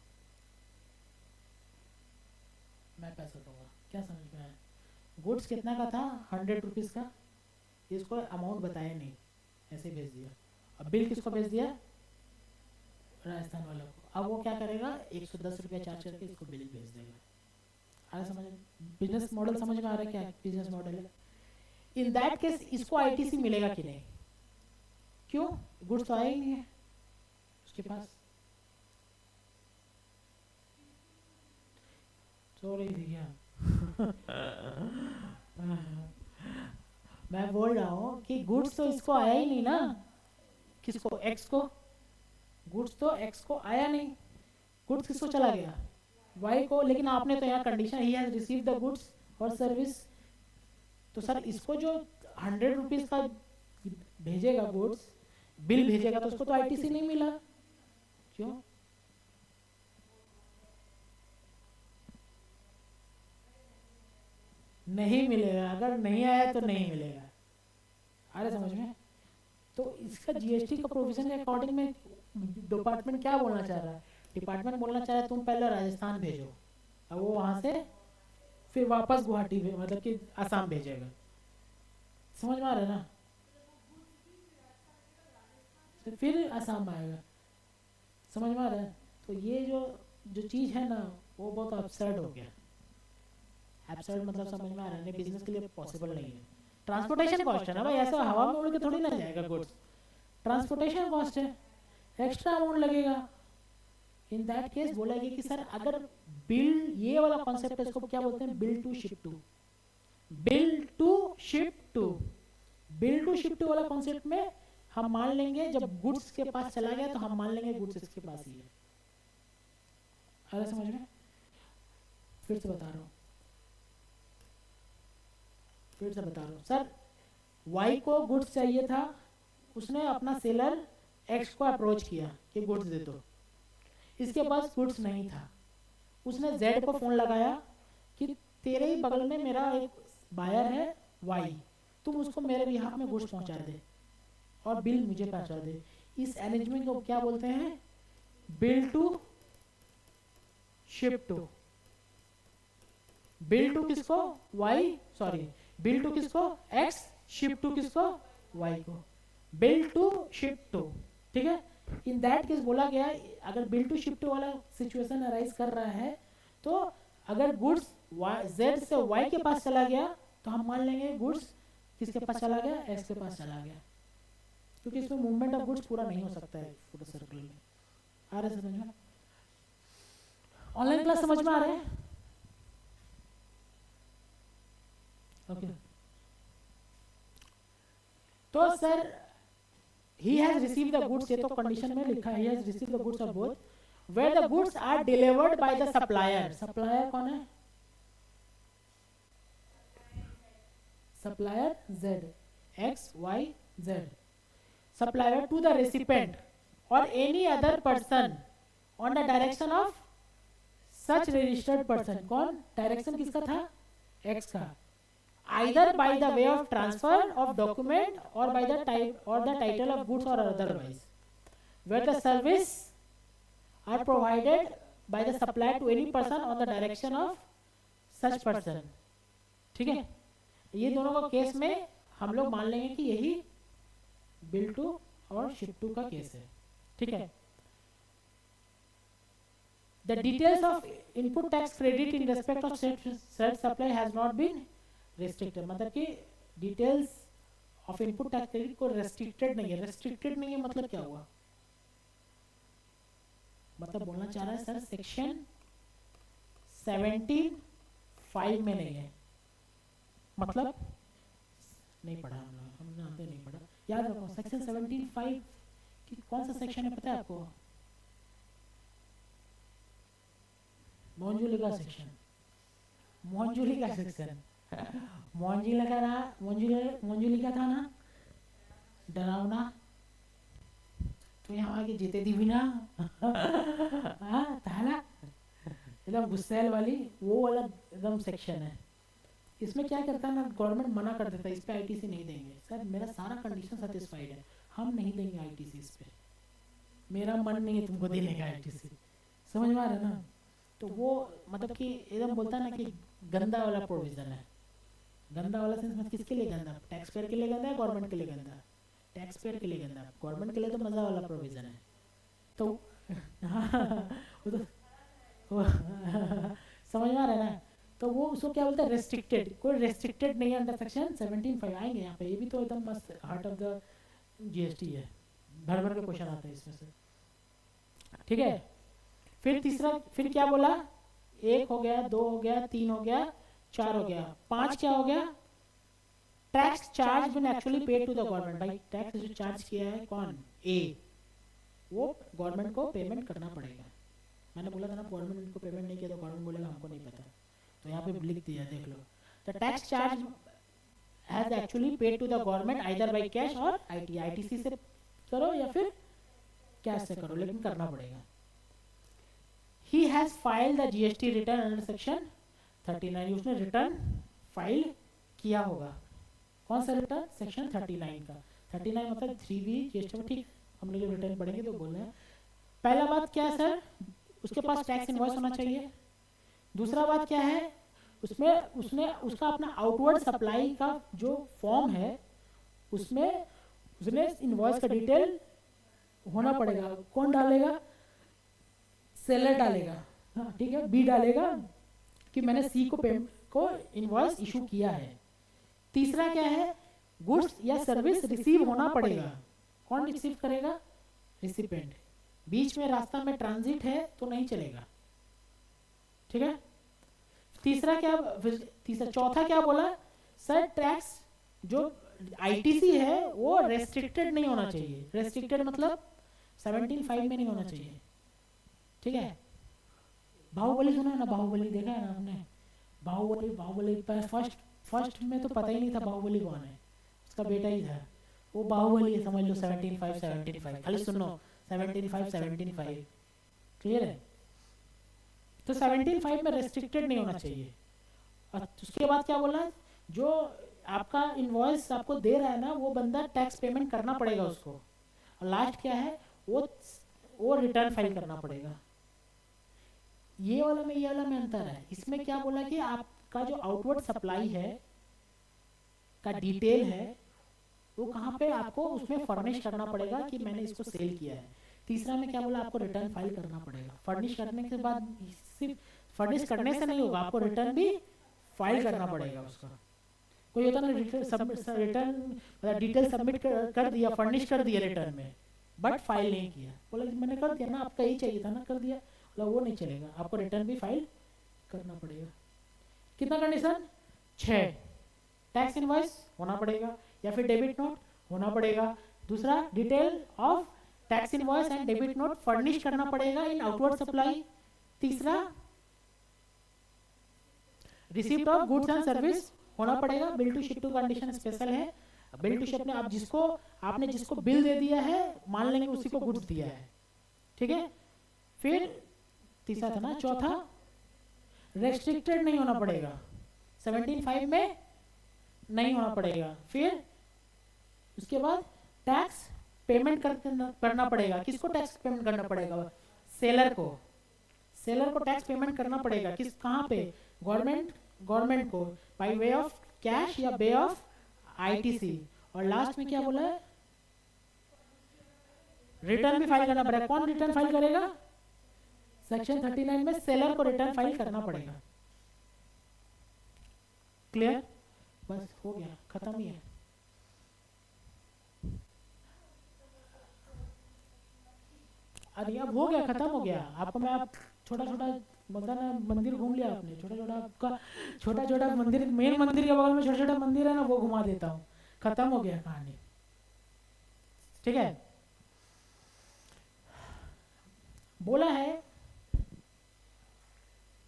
मैं पैसा दूंगा, क्या समझ में आया? गुड्स कितना का था, 100 रुपीज़ का, इसको अमाउंट बताया नहीं, ऐसे भेज दिया। अब बिल किसको भेज दिया, राजस्थान वाला को। अब वो क्या करेगा, 110 रुपया चार्ज करके इसको बिल भेज देगा। आ समझ, बिजनेस मॉडल समझ में आ रहा है, क्या बिजनेस मॉडल है? इन दैट केस इसको आईटीसी मिलेगा कि नहीं, क्यों, गुड्स तो आया ही नहीं है उसके पास, सॉरी भैया मैं बोल रहा हूँ कि गुड्स तो इसको आया ही नहीं ना, किसको, एक्स को, गुड्स तो एक्स को आया नहीं, गुड्स किसको चला गया, वाई को, लेकिन आपने तो यहाँ condition, he has receive the goods और सर्विस, तो सर इसको जो 100 रुपीज़ का भेजेगा गुड्स, बिल भेजेगा, तो उसको तो आईटीसी नहीं मिला, क्यों? नहीं मिलेगा, अगर नहीं आया तो नहीं मिलेगा, आ रहा समझ में? तो इसका जीएसटी का प्रोविजन के अकॉर्डिंग में डिपार्टमेंट क्या बोलना चाह रहा है, डिपार्टमेंट बोलना चाह रहा है तुम पहले राजस्थान भेजो, अब वो वहाँ से फिर वापस गुवाहाटी मतलब कि आसाम भेजेगा, समझ में आ रहा है ना? फिर आसाम आएगा, समझ में आ रहा है? तो ये जो चीज़ है ना, वो बहुत अपसर्ड हो गया, एब्सर्ड मतलब समझ में आ रहा है, बिजनेस के लिए पॉसिबल नहीं है। ट्रांसपोर्टेशन कॉस्ट है ना भाई, ऐसा हवा में उड़ के थोड़ी ना जाएगा गुड्स, ट्रांसपोर्टेशन कॉस्ट है, एक्स्ट्रा अमाउंट लगेगा। इन दैट केस बोला गया कि सर अगर बिल, ये वाला कॉन्सेप्ट है, इसको क्या बोलते हैं, bill to ship to, bill to ship to, bill to ship to वाला कॉन्सेप्ट में हम मान लेंगे जब गुड्स के पास चला गया तो हम मान लेंगे गुड्स इसके पास ही है, समझ में? फिर से बता रहा हूँ, फिर से बता रहा हूँ सर, वाई को गुड्स चाहिए था, उसने अपना सेलर एक्स को अप्रोच किया कि गुड्स दे दो, इसके पास गुड्स नहीं था, उसने जेड को फ़ोन लगाया कि तेरे ही बगल में मेरा एक बायर है वाई, तुम उसको मेरे बिहाफ में गुड्स पहुंचा दे और बिल मुझे पहुंचा दे। इस अरेंजमेंट को क्या बोलते हैं? Bill to ship to. Bill to किसको? वाई, सॉरी, बिल टू किसको? एक्स, शिप टू किसको? वाई को। बिल टू शिप टू, ठीक है। इन दैट केस बोला गया, अगर बिल टू शिप टू वाला सिचुएशन अराइज कर रहा है तो अगर गुड्स जेड से वाई के पास चला गया तो हम मान लेंगे गुड्स किसके पास चला गया? एक्स के पास चला गया, क्योंकि इसमें मूवमेंट ऑफ गुड्स पूरा नहीं हो सकता है पूरे सर्कल में। आ रहा है समझ में? ऑनलाइन क्लास समझ में आ रहा है? ओके। तो sir he has received the goods, ये तो कंडीशन में लिखा है, he has received the goods of both, where the goods are delivered by the supplier। supplier कौन है? supplier Z, X, Y, Z। supplier to the recipient or any other person on the direction of such registered person। कौन? Direction किसका था? X का। either by the way of transfer of document or by the type or the title of goods or otherwise, where the service are provided by the supplier to any person on the direction of such person। ठीक है, ये दोनों का case में हम लोग मान लेंगे कि यही बिल टू और शिप टू का केस है। ठीक है। The details of input tax credit in respect of said supply has not been restricted। मतलब कि details of input tax credit को रेस्ट्रिक्टेड नहीं है। रेस्ट्रिक्टेड नहीं है मतलब क्या हुआ? मतलब बोलना चाह रहा है सर सेक्शन 17(5) में नहीं है, मतलब नहीं पढ़ा हमने आते नहीं पढ़ा। याद रखो सेक्शन 17(5) की कौन सा सेक्शन है पता है आपको? मोहनजोदड़ो का सेक्शन, मोहनजोदड़ो का सेक्शन। मोहनजोदड़ो का था ना डरावना, तो यहाँ आगे जीते दी भी ना ताला एकदम गुस्सेल वाली, वो वाला एकदम सेक्शन है। इसमें क्या करता है ना, गवर्नमेंट मना कर देता है इस पे आईटीसी नहीं देंगे। सर मेरा सारा कंडीशन सेटिस्फाइड है, हम नहीं देंगे आईटीसी इस पे, मेरा मन नहीं है तुमको देने का आईटीसी। समझ में आ रहा है ना? तो वो मतलब कि एकदम बोलता है ना कि गंदा वाला प्रोविजन है। गंदा वाला सेंस मतलब किसके लिए गंदा? टैक्स पेयर के लिए गंदा है, गवर्नमेंट के लिए गंदा? टैक्स पेयर के लिए गंदा। गवर्नमेंट के लिए तो मजा वाला प्रोविजन है। तो वो तो समझ में आ रहा है ना? तो वो उसको क्या बोलते हैं? रेस्ट्रिक्टेड। कोई रेस्ट्रिक्टेड नहीं है अंडर सेक्शन 17(5) आएंगे यहाँ पे। ये भी तो एकदम मस्त हार्ट ऑफ द जीएसटी है, भर भर के क्वेश्चन आते हैं इसमें से। ठीक है। फिर तीसरा, फिर क्या बोला? 1 हो गया, 2 हो गया, 3 हो गया, 4 हो गया, 5 क्या हो गया? Tax charge been actually paid to the government. भाई टैक्स जो चार्ज किया है कौन? ए, वो गवर्नमेंट को पेमेंट करना पड़ेगा। मैंने बोला था ना गवर्नमेंट इनको पेमेंट नहीं किया तो गवर्नमेंट बोलेगा हमको नहीं पता, तो यहाँ पे लिख दिया, देख लो। The tax charge has actually paid to the government either by cash और आईटीसी से करो या फिर कैश से करो, लेकिन करना पड़ेगा। He has filed the GST return under section 39। उसने रिटर्न फाइल किया होगा। कौन सा रिटर्न? सेक्शन 39 का। 39 मतलब 3B GST में। ठीक, हम लोग रिटर्न पढ़ेंगे तो बोल रहे हैं। पहला बात क्या है सर? उसके पास टैक्स इनवॉइस होना चाहिए। दूसरा बात क्या है? उसमें उसने उसका अपना आउटवर्ड सप्लाई का जो फॉर्म है उसमें उसने इनवॉइस का डिटेल होना पड़ेगा। कौन डालेगा? सेलर डालेगा, हाँ ठीक है। बी डालेगा कि मैंने सी को इनवॉइस इशू किया है। तीसरा क्या है? गुड्स या सर्विस रिसीव होना पड़ेगा। कौन रिसीव करेगा? रिसिपेंट। बीच में रास्ता में ट्रांजिट है तो नहीं चलेगा। ठीक है। तीसरा क्या? चौथा क्या बोला सर? टैक्स जो आईटीसी है वो रेस्ट्रिक्टेड नहीं होना चाहिए। रेस्ट्रिक्टेड मतलब 17(5) में नहीं होना चाहिए। ठीक है। बाहुबली सुना है ना? बाहुबली देखा है ना आपने? बाहुबली फर्स्ट फर्स्ट में तो पता ही नहीं था बाहुबली कौन है, उसका बेटा ही था वो बाहुबली है, समझ लो 17.5 खाली सुनो 17.5 क्लियर है। तो 17.5 में रेस्ट्रिक्टेड नहीं होना चाहिए। और उसके बाद क्या बोला, जो आपका इनवॉइस आपको दे रहा है ना वो बंदा टैक्स पेमेंट करना पड़ेगा उसको। और लास्ट क्या है, वो रिटर्न फाइल करना पड़ेगा। ये वाला में अंतर है। इसमें क्या बोला कि आपका जो आउटवर्ड सप्लाई है का डिटेल है वो कहाँ पे आपको उसमें फर्निश करना पड़ेगा कि मैंने इसको सेल किया है। तीसरा में क्या बोला, आपको रिटर्न फाइल करना पड़ेगा। फर्निश करने के बाद सिर्फ फर्निश करने से नहीं होगा, आपको रिटर्न भी फाइल करना पड़ेगा उसका। कोई होता ना रिटर्न डिटेल सबमिट कर दिया, फर्निश कर दिया रिटर्न में, बट फाइल नहीं किया, बोला मैंने कर दिया ना, आपका यही चाहिए था ना, कर दिया, बोला वो नहीं चलेगा, आपको रिटर्न भी फाइल करना पड़ेगा। कितना कंडीशन, 6। टैक्स इनवॉइस होना पड़ेगा या फिर डेबिट नोट होना पड़ेगा। दूसरा, detail of tax invoice and debit note furnish करना पड़ेगा इन आउटवर्ड सप्लाई। तीसरा, receipt of goods and service होना पड़ेगा। Bill to ship to condition special है। बिल टू शिप में आप आपने जिसको बिल दे दिया है मान लेंगे उसी को गुड्स दिया है, ठीक है। फिर तीसरा था ना, चौथा रेस्ट्रिक्टेड नहीं होना पड़ेगा, 17.5 में नहीं होना पड़ेगा। फिर उसके बाद टैक्स पेमेंट करना पड़ेगा। किसको टैक्स पेमेंट करना पड़ेगा, सेलर को टैक्स पेमेंट करना पड़ेगा। कहाँ पे, गवर्नमेंट को बाय वे ऑफ कैश या वे ऑफ आईटीसी। और लास्ट में क्या बोला है, रिटर्न भी फाइल करना पड़ेगा। कौन रिटर्न फाइल करेगा, सेक्शन 39 में सेलर को रिटर्न फाइल करना पड़ेगा। क्लियर, बस हो गया, खत्म ही है। अरे अब हो गया, खत्म हो गया। आपको मैं आप छोटा बोलता ना, मंदिर घूम लिया आपने, छोटा मंदिर, मेन मंदिर के बगल में छोटा मंदिर है ना, वो घुमा देता हूँ, खत्म हो गया कहानी, ठीक है। बोला है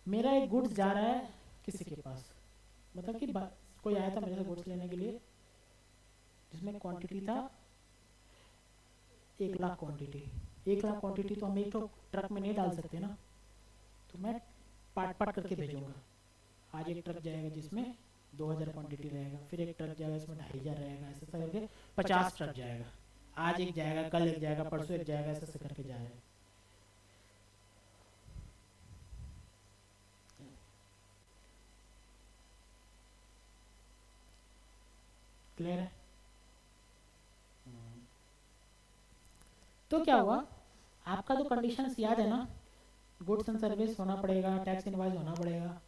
मेरा एक गुड्स जा रहा है किसी के पास, मतलब कि कोई आया था मेरे से गुड्स लेने के लिए, जिसमें क्वांटिटी था 1 लाख क्वांटिटी। 1 लाख क्वांटिटी तो हम एक तो ट्रक में नहीं डाल सकते ना, तो मैं पार्ट करके भेजूंगा। आज एक ट्रक जाएगा जिसमें 2000 क्वांटिटी रहेगा, फिर एक ट्रक जाएगा इसमें 2500 रहेगा, ऐसे करके 50 ट्रक जाएगा। आज एक जाएगा, कल एक जाएगा, परसों एक जाएगा, ऐसे करके जाएगा। क्लियर है। तो क्या हुआ, आपका तो कंडीशंस याद है ना, गुड्स एंड सर्विस होना पड़ेगा, टैक्स इनवॉइस होना पड़ेगा,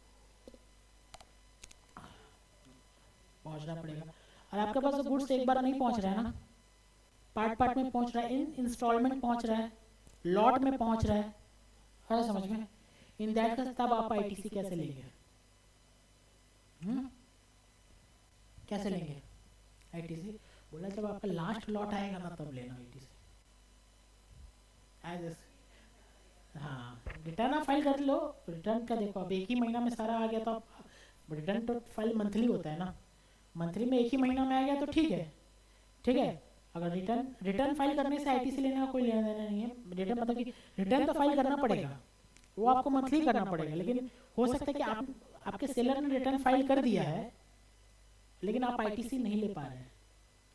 पहुंचना पड़ेगा। और आपके पास तो गुड्स एक बार नहीं पहुंच रहा है ना, पार्ट में पहुंच रहा है, इन इंस्टॉलमेंट पहुंच रहा है, लॉट में पहुंच रहा है, है समझ में। इन दैट केस तब आप आईटीसी कैसे लेंगे, कैसे लेंगे आईटीसी, बोला जब आपका लास्ट लॉट आएगा ना तब लेना आईटीसी। हाँ, रिटर्न आप फाइल कर लो। रिटर्न का देखो, अब एक ही महीना में सारा आ गया तो आप, रिटर्न तो फाइल मंथली होता है ना, मंथली में एक ही महीना में आ गया तो ठीक है, ठीक है। अगर रिटर्न फाइल करने से आईटीसी लेने का कोई लेना देना नहीं है। रिटर्न मतलब कि रिटर्न तो फाइल करना पड़ेगा, वो आपको मंथली करना पड़ेगा, लेकिन हो सकता है कि आपके सेलर ने रिटर्न फाइल कर दिया है लेकिन आप आईटीसी नहीं ले पा रहे हैं।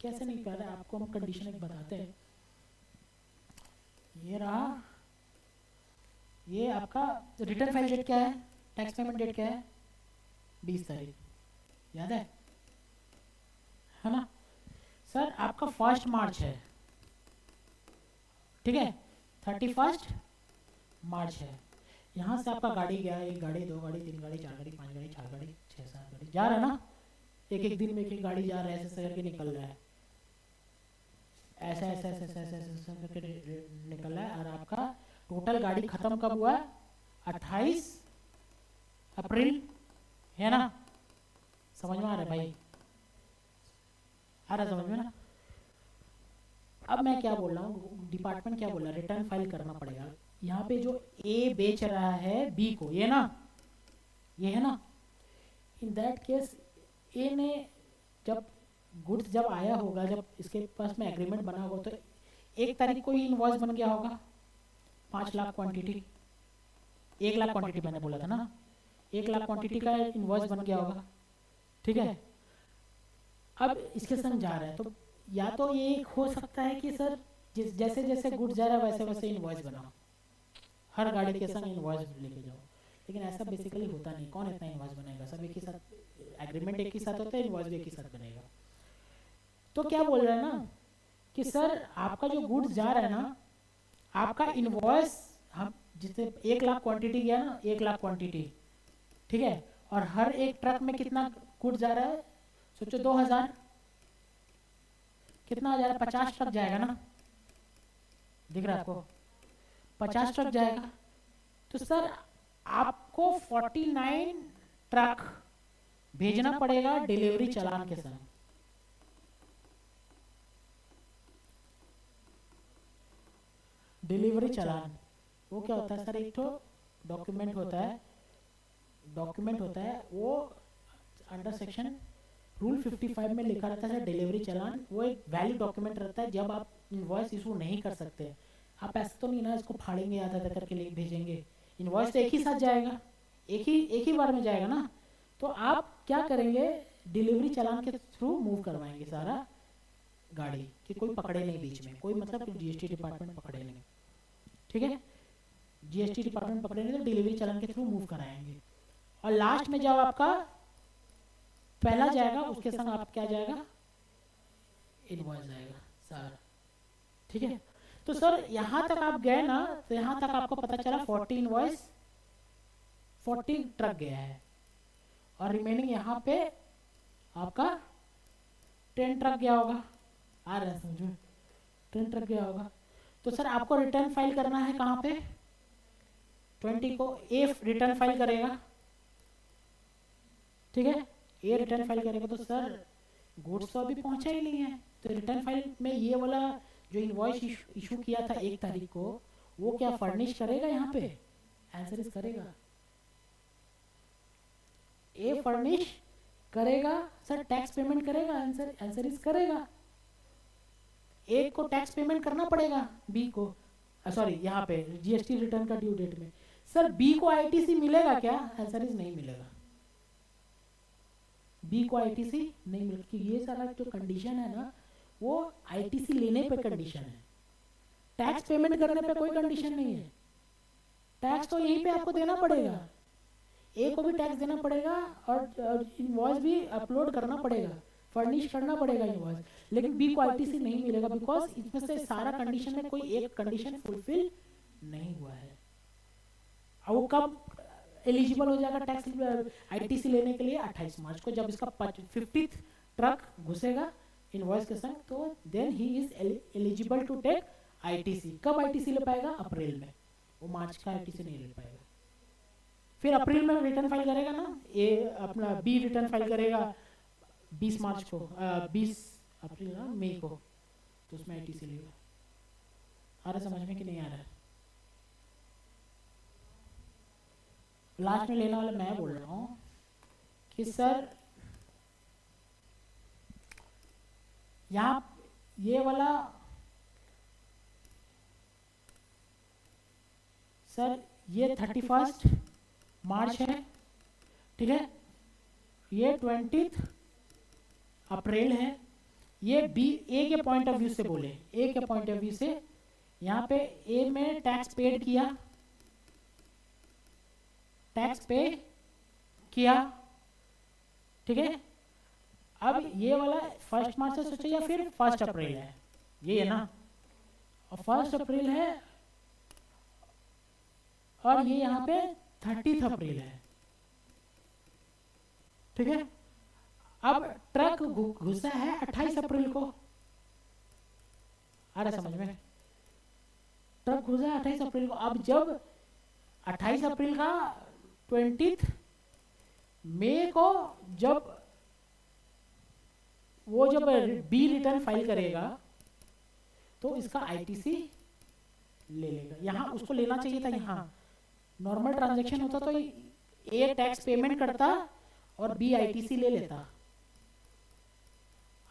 कैसे नहीं पा रहे, आपको हम कंडीशन एक बताते हैं। ये रहा, ये आपका रिटर्न फाइल डेट क्या है, टैक्स पेमेंट डेट क्या है, 20 तारीख, याद है ना सर। आपका 1 मार्च है, ठीक है, 31 मार्च है। यहाँ से आपका गाड़ी गया, 1 गाड़ी 2 गाड़ी 3 गाड़ी 4 गाड़ी 5 गाड़ी 6 गाड़ी 6 7 गाड़ी जा रहा है ना, एक दिन में एक गाड़ी जा रहा है, ऐसे करके निकल रहा है, ऐसा करके निकल रहा है। और आपका टोटल गाड़ी खत्म कब हुआ, 28 अप्रैल, है ना। समझ में आ रहा है भाई, आ रहा समझ में ना। अब मैं क्या बोल रहा हूँ, डिपार्टमेंट क्या बोल रहा है, रिटर्न फाइल करना पड़ेगा। यहाँ पे जो ए बेच रहा है बी को, ये ना, ये है ना, इन दैट केस ए ने जब गुड्स जब आया होगा, जब इसके पास में एग्रीमेंट बना होगा, तो 1 तारीख को ही इनवॉइस बन गया होगा 5 लाख क्वांटिटी, 1 लाख क्वांटिटी मैंने बोला था ना, 1 लाख क्वांटिटी का इनवॉइस बन गया होगा, ठीक है। अब इसके संग जा रहा है, तो या तो ये हो सकता है कि सर जैसे जैसे गुड्स जा रहा है वैसे वैसे इनवॉइस बनाओ, हर गाड़ी के संग इनवॉइस लेके जाओ, लेकिन ऐसा बेसिकली होता नहीं। कौन इतना इनवॉइस बनाएगा, सब एक ही साथ, एग्रीमेंट एक ही साथ होता है, इनवॉइस भी एक ही साथ बनेगा। तो क्या बोल रहा है ना कि सर आपका जो गुड्स जा रहा है ना, आपका इनवॉइस हम जितने 1 लाख क्वांटिटी गया ना, 1 लाख क्वांटिटी, ठीक है, और हर एक ट्रक में कितना गुड्स जा रहा है, सोचो 2000, कितना आ जा रहा है, 50 ट्रक जाएगा ना, दिख रहा है आपको, 50 ट्रक जाएगा। तो सर आपको 49 ट्रक भेजना पड़ेगा डिलीवरी चालान के साथ। डिलीवरी चालान वो क्या होता है सर, एक तो डॉक्यूमेंट होता है, वो अंडर सेक्शन रूल 55 में लिखा रहता है डिलीवरी चालान। वो एक वैलिड डॉक्यूमेंट रहता है जब आप इनवॉइस इशू नहीं कर सकते। आप ऐसा तो नहीं ना इसको फाड़ेंगे, आधा आधा करके ले भेजेंगे, इनवॉइस तो एक ही साथ जाएगा, एक ही बार में जाएगा ना। तो आप क्या करेंगे, डिलीवरी चालान के थ्रू मूव करवाएंगे सारा गाड़ी, कि कोई पकड़े नहीं बीच में, कोई मतलब जीएसटी डिपार्टमेंट पकड़े नहीं, ठीक है, जीएसटी डिपार्टमेंट पकड़े नहीं तो डिलीवरी चालान के थ्रू मूव कराएंगे। और लास्ट में जब आपका पहला जाएगा उसके संग आप क्या जाएगा, इनवॉइस जाएगा सारा, ठीक है। तो सर यहाँ तक आप गए ना, तो यहाँ तक आपको पता चला 40 इनवॉइस, 40 ट्रक गया है, और रिमेनिंग यहाँ पे आपका 10 ट्रक गया होगा, आ रहा है समझो, 10 ट्रक गया होगा। तो सर आपको रिटर्न फाइल करना है कहाँ पे, 20 को ए रिटर्न फाइल करेगा, ठीक है, ए रिटर्न फाइल करेगा। तो सर गुड्स तो अभी पहुंचा ही नहीं है, तो रिटर्न फाइल में ये वाला जो इनवॉइस इशू किया था 1 तारीख को, वो क्या फर्निश करेगा यहाँ पे, आंसर इज करेगा, ए फर्निश करेगा। सर टैक्स पेमेंट करेगा, आंसर इज करेगा। ए को टैक्स पेमेंट करना पड़ेगा, बी को, सॉरी यहाँ पे जीएसटी रिटर्न का ड्यू डेट में। सर बी को आईटीसी मिलेगा क्या, आंसर इज नहीं मिलेगा, बी को आईटीसी नहीं मिलेगा, क्योंकि ये सारा जो कंडीशन है ना वो आईटीसी लेने पे कंडीशन है, टैक्स पेमेंट करने पे कोई कंडीशन नहीं है। टैक्स तो यहीं पे आपको देना पड़ेगा, ए को भी टैक्स देना पड़ेगा और इनवॉइस भी अपलोड करना पड़ेगा, फर्निश करना पड़ेगा इनवॉइस, लेकिन बी को आईटीसी नहीं मिलेगा बिकॉज इसमें से सारा कंडीशन में कोई एक कंडीशन फुलफिल नहीं हुआ है। और वो कब एलिजिबल हो जाएगा टैक्स आईटीसी लेने के लिए, 28 मार्च को, जब इसका 50th ट्रक घुसेगा इनवॉइस के संग, तो then he is eligible to take ITC. कब आईटीसी ले पाएगा, अप्रैल में, वो मार्च का आईटीसी नहीं ले पाएगा। फिर अप्रैल में रिटर्न फाइल करेगा ना, ये अपना बी रिटर्न फाइल करेगा 20 मार्च को, 20 अप्रैल ना, मई को, तो उसमें आईटीसी लेगा। आ रहा समझ में कि नहीं आ रहा है? लास्ट में लेने वाला मैं बोल रहा हूँ कि सर यहाँ ये वाला, सर ये 31 मार्च है, ठीक है, ये 20 अप्रैल है। ये बी ए के पॉइंट ऑफ व्यू से बोले, ए के पॉइंट ऑफ व्यू से यहाँ पे ए में टैक्स पेड किया, टैक्स पे किया, ठीक है। अब ये वाला 1 मार्च से सोचे या फिर 1 अप्रैल है, ये है ना, और 1 अप्रैल है, और ये यहाँ पे 30 अप्रैल है, ठीक है। अब ट्रक घुसा है 28 अप्रैल को, आ रहा समझ में, ट्रक घुसा है 28 अप्रैल को। अब जब 28 अप्रैल का 20 मई को जब वो जब बी रिटर्न फाइल करेगा तो इसका आईटीसी ले लेगा। यहाँ उसको लेना चाहिए था, यहाँ नॉर्मल ट्रांजैक्शन होता तो ए टैक्स पेमेंट करता और बी आईटीसी ले लेता,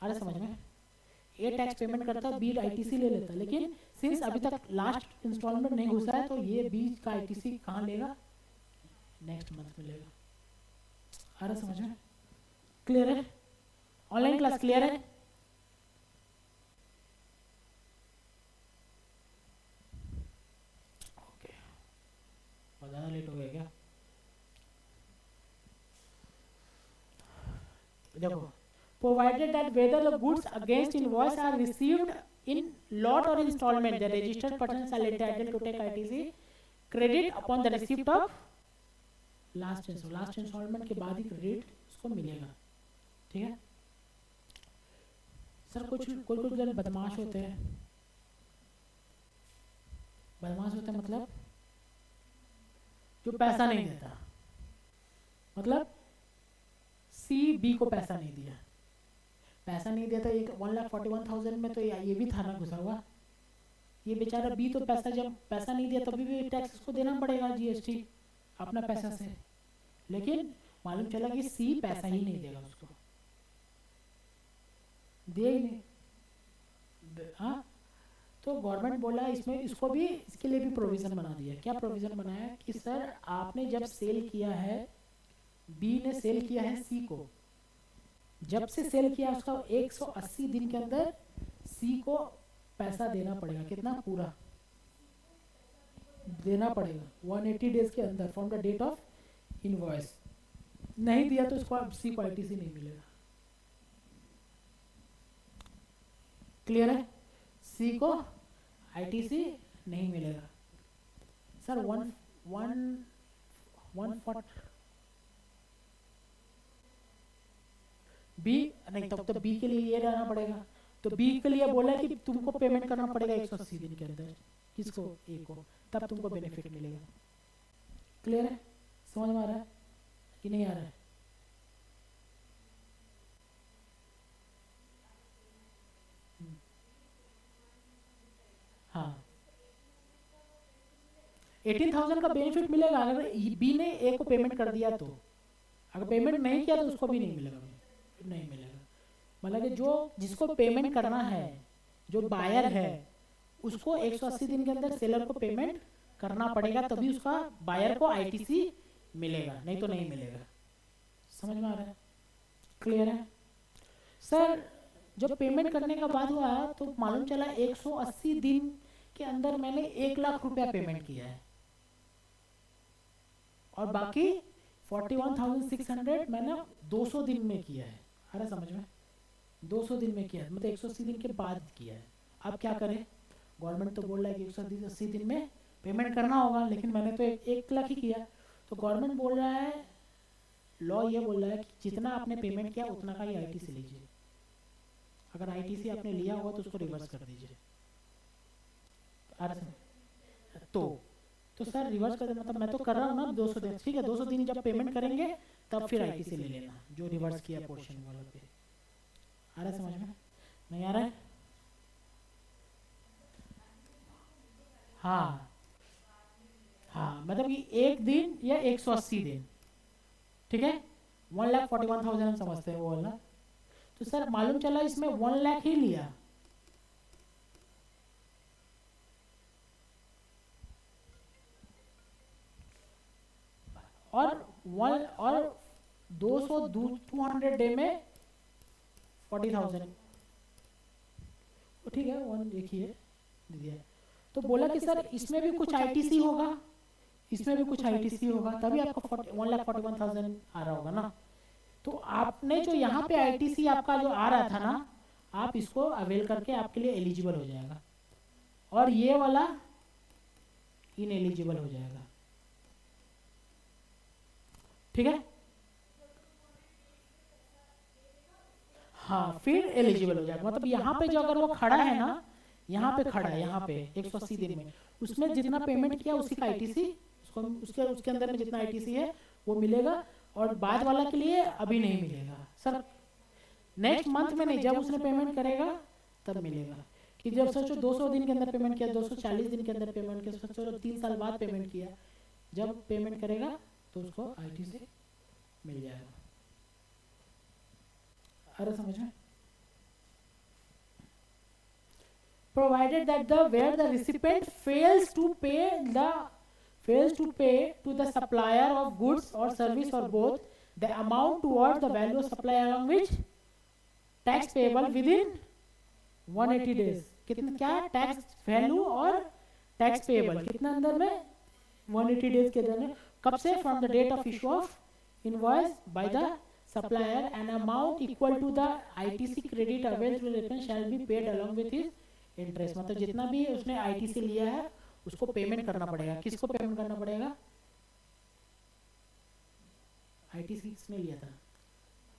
आ रहा समझ में? ए टैक्स पेमेंट करता है, बी आईटीसी ले लेता है, लेकिन सिंस अभी तक लास्ट इंस्टॉलमेंट नहीं घुसा है तो ये बी का आईटीसी कहाँ लेगा? नेक्स्ट मंथ में लेगा। आ रहा समझ में? क्लियर है? ऑनलाइन क्लास क्लियर है? ओके, बहुत ज़्यादा लेट हो गया क्या? देखो, provided that whether the goods against invoice are received in lot or installment, the registered person shall entitled to take ITC credit upon the receipt of last installment के बाद ही credit उसको मिलेगा। ठीक है सर, कुछ जन बदमाश होते हैं। मतलब जो पैसा नहीं देता, मतलब सी बी को पैसा नहीं दिया, एक 1,41,000 में तो ये भी था ना घुसा हुआ। ये बेचारा बी तो जब पैसा नहीं दिया तभी भी टैक्स उसको देना पड़ेगा, जीएसटी अपना पैसा से। लेकिन मालूम चला कि सी पैसा ही नहीं देगा, उसको दे ही नहीं। हाँ, तो गवर्नमेंट बोला इसको भी, इसके लिए भी प्रोविजन बना दिया। क्या प्रोविजन बनाया कि सर आपने जब सेल किया है, बी ने सेल किया है सी को, जब से सेल किया उसका 180 दिन के अंदर सी को पैसा देना पड़ेगा। कितना? पूरा देना पड़ेगा 180 डेज के अंदर from the date of invoice. नहीं दिया तो उसको सी को आईटीसी नहीं मिलेगा। क्लियर है? सी को आईटीसी नहीं मिलेगा। सर 140 बी नहीं, तब तो बी के लिए ये रहना पड़ेगा। तो बी के लिए बोला कि तुमको पेमेंट करना पड़ेगा 180 दिन के अंदर। किसको? ए को, तब तुमको बेनिफिट मिलेगा। क्लियर है? समझ में आ रहा है कि नहीं आ रहा है? हाँ, 18,000 का बेनिफिट मिलेगा अगर बी ने ए को पेमेंट कर दिया तो। अगर पेमेंट नहीं किया तो उसको भी नहीं मिलेगा। मतलब कि जो जिसको पेमेंट करना है, जो बायर है, उसको 180 दिन के अंदर सेलर को पेमेंट करना पड़ेगा, तभी उसका बायर को आईटीसी मिलेगा, नहीं तो नहीं मिलेगा। समझ में आ रहा है? क्लियर है? सर जब पेमेंट करने का बाद हुआ तो मालूम चला 180 दिन के अंदर मैंने 1 लाख रुपया पेमेंट किया है और बाकी 41,600 मैंने 200 दिन में किया है। आ रहा समझ में? 200 दिन में किया है, मतलब 180 दिन के बाद किया है। अब क्या करें? गवर्नमेंट तो बोल रहा है कि 180 दिन में पेमेंट करना होगा, लेकिन मैंने तो 1 लाख ही किया। तो गवर्नमेंट बोल रहा है, लॉ ये बोल रहा है कि जितना आपने पेमेंट किया उतना का ही आईटीसी लीजिए। अगर आईटीसी आपने लिया हुआ तो उसको रिवर्स कर दीजिए। तो सर रिवर्स कर, मतलब मैं तो कर रहा हूँ ना 200 दिन। ठीक है, 200 दिन जब पेमेंट करेंगे तब फिर आईटीसी ले लेना, जो रिवर्स किया पोर्शन वाला पे। आ रहा है समझ में? नहीं आ रहा है? हाँ हाँ, मतलब कि 1 दिन या 180 दिन। ठीक है, 1,41,000 हम समझते हैं वो वाला। तो सर मालूम चला इसमें 1 लाख ही लिया, और 200 डे में 40,000। ठीक है, 1 देखिए दे दिया। तो बोला कि सर इसमें भी कुछ आईटीसी होगा, इसमें भी कुछ आईटीसी होगा, तभी आपको 1,41,000 आ रहा होगा ना। तो आपने जो यहाँ पे आईटीसी आपका जो आ रहा था ना, आप इसको अवेल करके आपके लिए एलिजिबल हो जाएगा, और ये वाला इनएलिजिबल हो जाएगा। ठीक है, हाँ फिर एलिजिबल हो जाएगा। मतलब यहाँ पे जो अगर वो खड़ा है ना, यहाँ पे खड़ा है, यहाँ पे 180 दिन में उसने जितना पेमेंट किया उसी का आईटीसी उसके अंदर में जितना आईटीसी है वो मिलेगा, और बाद वाला के लिए अभी नहीं मिलेगा सर। नेक्स्ट मंथ में नहीं, जब उसने पेमेंट करेगा तब मिलेगा। कि जब सोचो 200 दिन के अंदर पेमेंट किया, 240 दिन के अंदर पेमेंट किया, सोचो 3 साल बाद पेमेंट किया, जब पेमेंट करेगा तो उसको आईटीसी मिल जाएगा। अरे समझ में? provided that the where the recipient fails to pay to the supplier of goods or service or both the amount towards the value of supply along which tax payable within 180 days. कितना क्या tax value और tax payable कितना अंदर में 180 days के अंदर में. कब से? From the date of issue of invoice by the supplier, an amount equal to the ITC credit available return shall be paid along with his interest. मतलब जितना भी उसने ITC लिया है उसको पेमेंट करना पड़ेगा. किसको पेमेंट करना पड़ेगा? ITC किसने लिया था?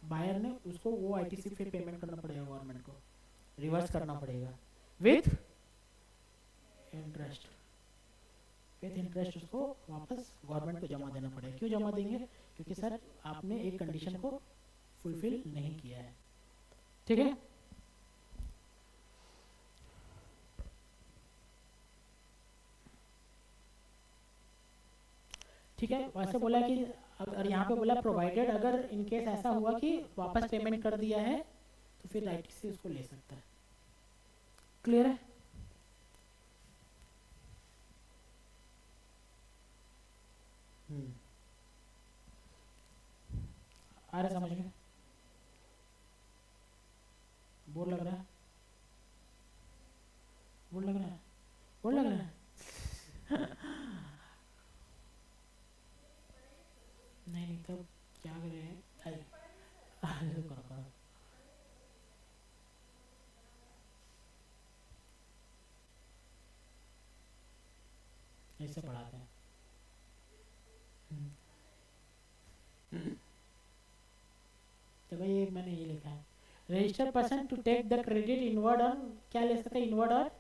बायर ने. उसको वो ITC फिर पेमेंट करना पड़ेगा गवर्नमेंट को, रिवर्स करना पड़ेगा विथ इंटरेस्ट. विथ इंटरेस्ट उसको वापस गवर्नमेंट को जमा देना पड़ेगा. क्यों जमा देंगे? क्योंकि सर आपने एक कंडीशन को फुलफिल नहीं किया है. ठीक है. ठीक है. वैसे बोला कि अगर यहाँ पे बोला प्रोवाइडेड, अगर इनकेस ऐसा हुआ कि वापस पेमेंट कर दिया है तो फिर ITC उसको ले सकता है. क्लियर है? आ रहा समझ में? बोर लग रहा है? बोर लग रहा है? बोर लग रहा है? नहीं नहीं, तब क्या करें? ऐसे पढ़ाते हैं. तो भाई मैंने ये लिखा है, registered person to take the credit inward on, क्या ले सकते हैं? इनवर्ड और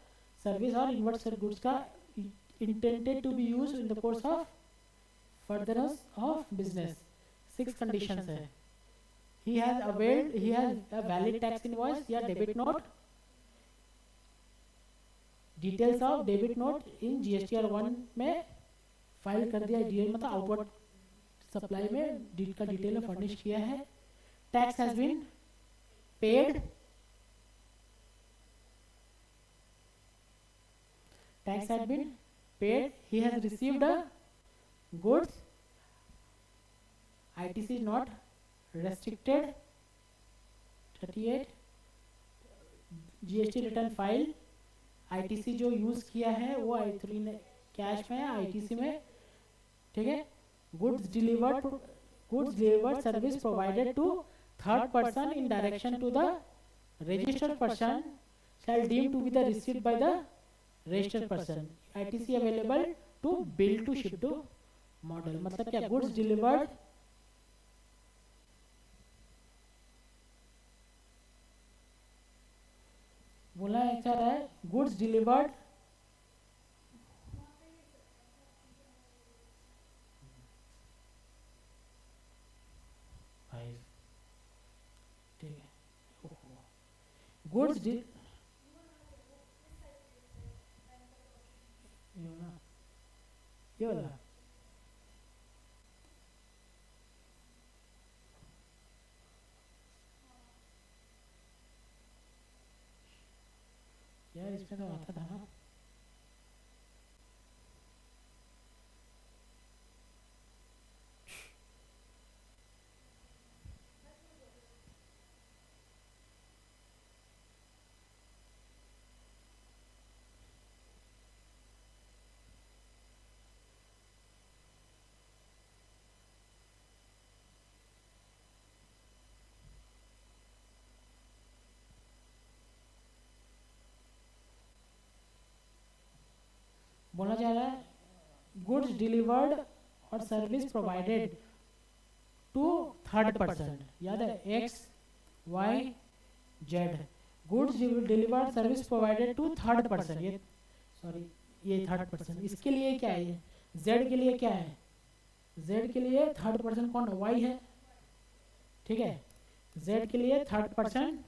सर्विस और इनवर्ड सर गुड्स का intended to be use in the course of furtherance of business. 6 conditions है. He has a valid tax invoice या debit note. Details of debit note in GSTR 1 में file कर दिया. DL मतलब outward supply में deal का detail में furnish किया है. Tax has been paid. Tax has been paid. He has received a goods. ITC is not restricted. 38 GST return file. ITC जो यूज किया है वो I3 ने कैश में है, ITC में. ठीक है. Goods delivered service provided to third person in direction to the registered person shall deem to be the receipt by the registered person. ITC available to bill to ship to model. मतलब क्या? Goods delivered बोला है. क्या है? Goods delivered ठीक है. Goods ये वाला यार, इसमें तो आता था ना. बोला जा रहा है गुड्स डिलीवर्ड और service provided to third person. याद है? X Y Z. Goods delivered service provided to third person. ये सॉरी, ये थर्ड पर्सन. इसके लिए क्या है? Z के लिए क्या है? Z के लिए थर्ड पर्सन कौन? Y है. ठीक है. Z के लिए थर्ड पर्सन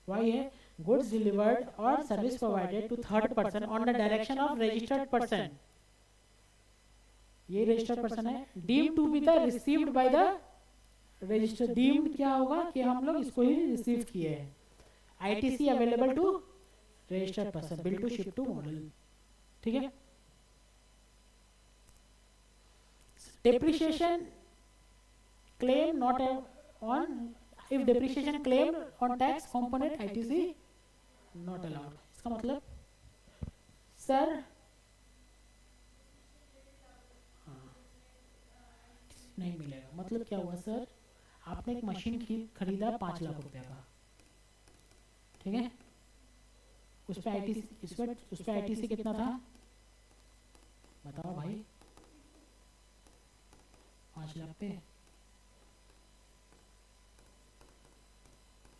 Y है. Goods delivered or service provided to third person on the direction of registered person. ये registered person है. Deemed to be the received by the registered. Deemed क्या होगा कि हम लोग इसको ही receive किए हैं. ITC available to registered person, bill to ship to model, ठीक है। Depreciation claim not on, if depreciation claim on tax component ITC not allowed. इसका मतलब सर नहीं मिलेगा, मतलब क्या हुआ सर, आपने एक मशीन खरीदा 5 लाख रुपए का, ठीक है, उस पे आईटीसी कितना था बताओ भाई, 5 लाख पे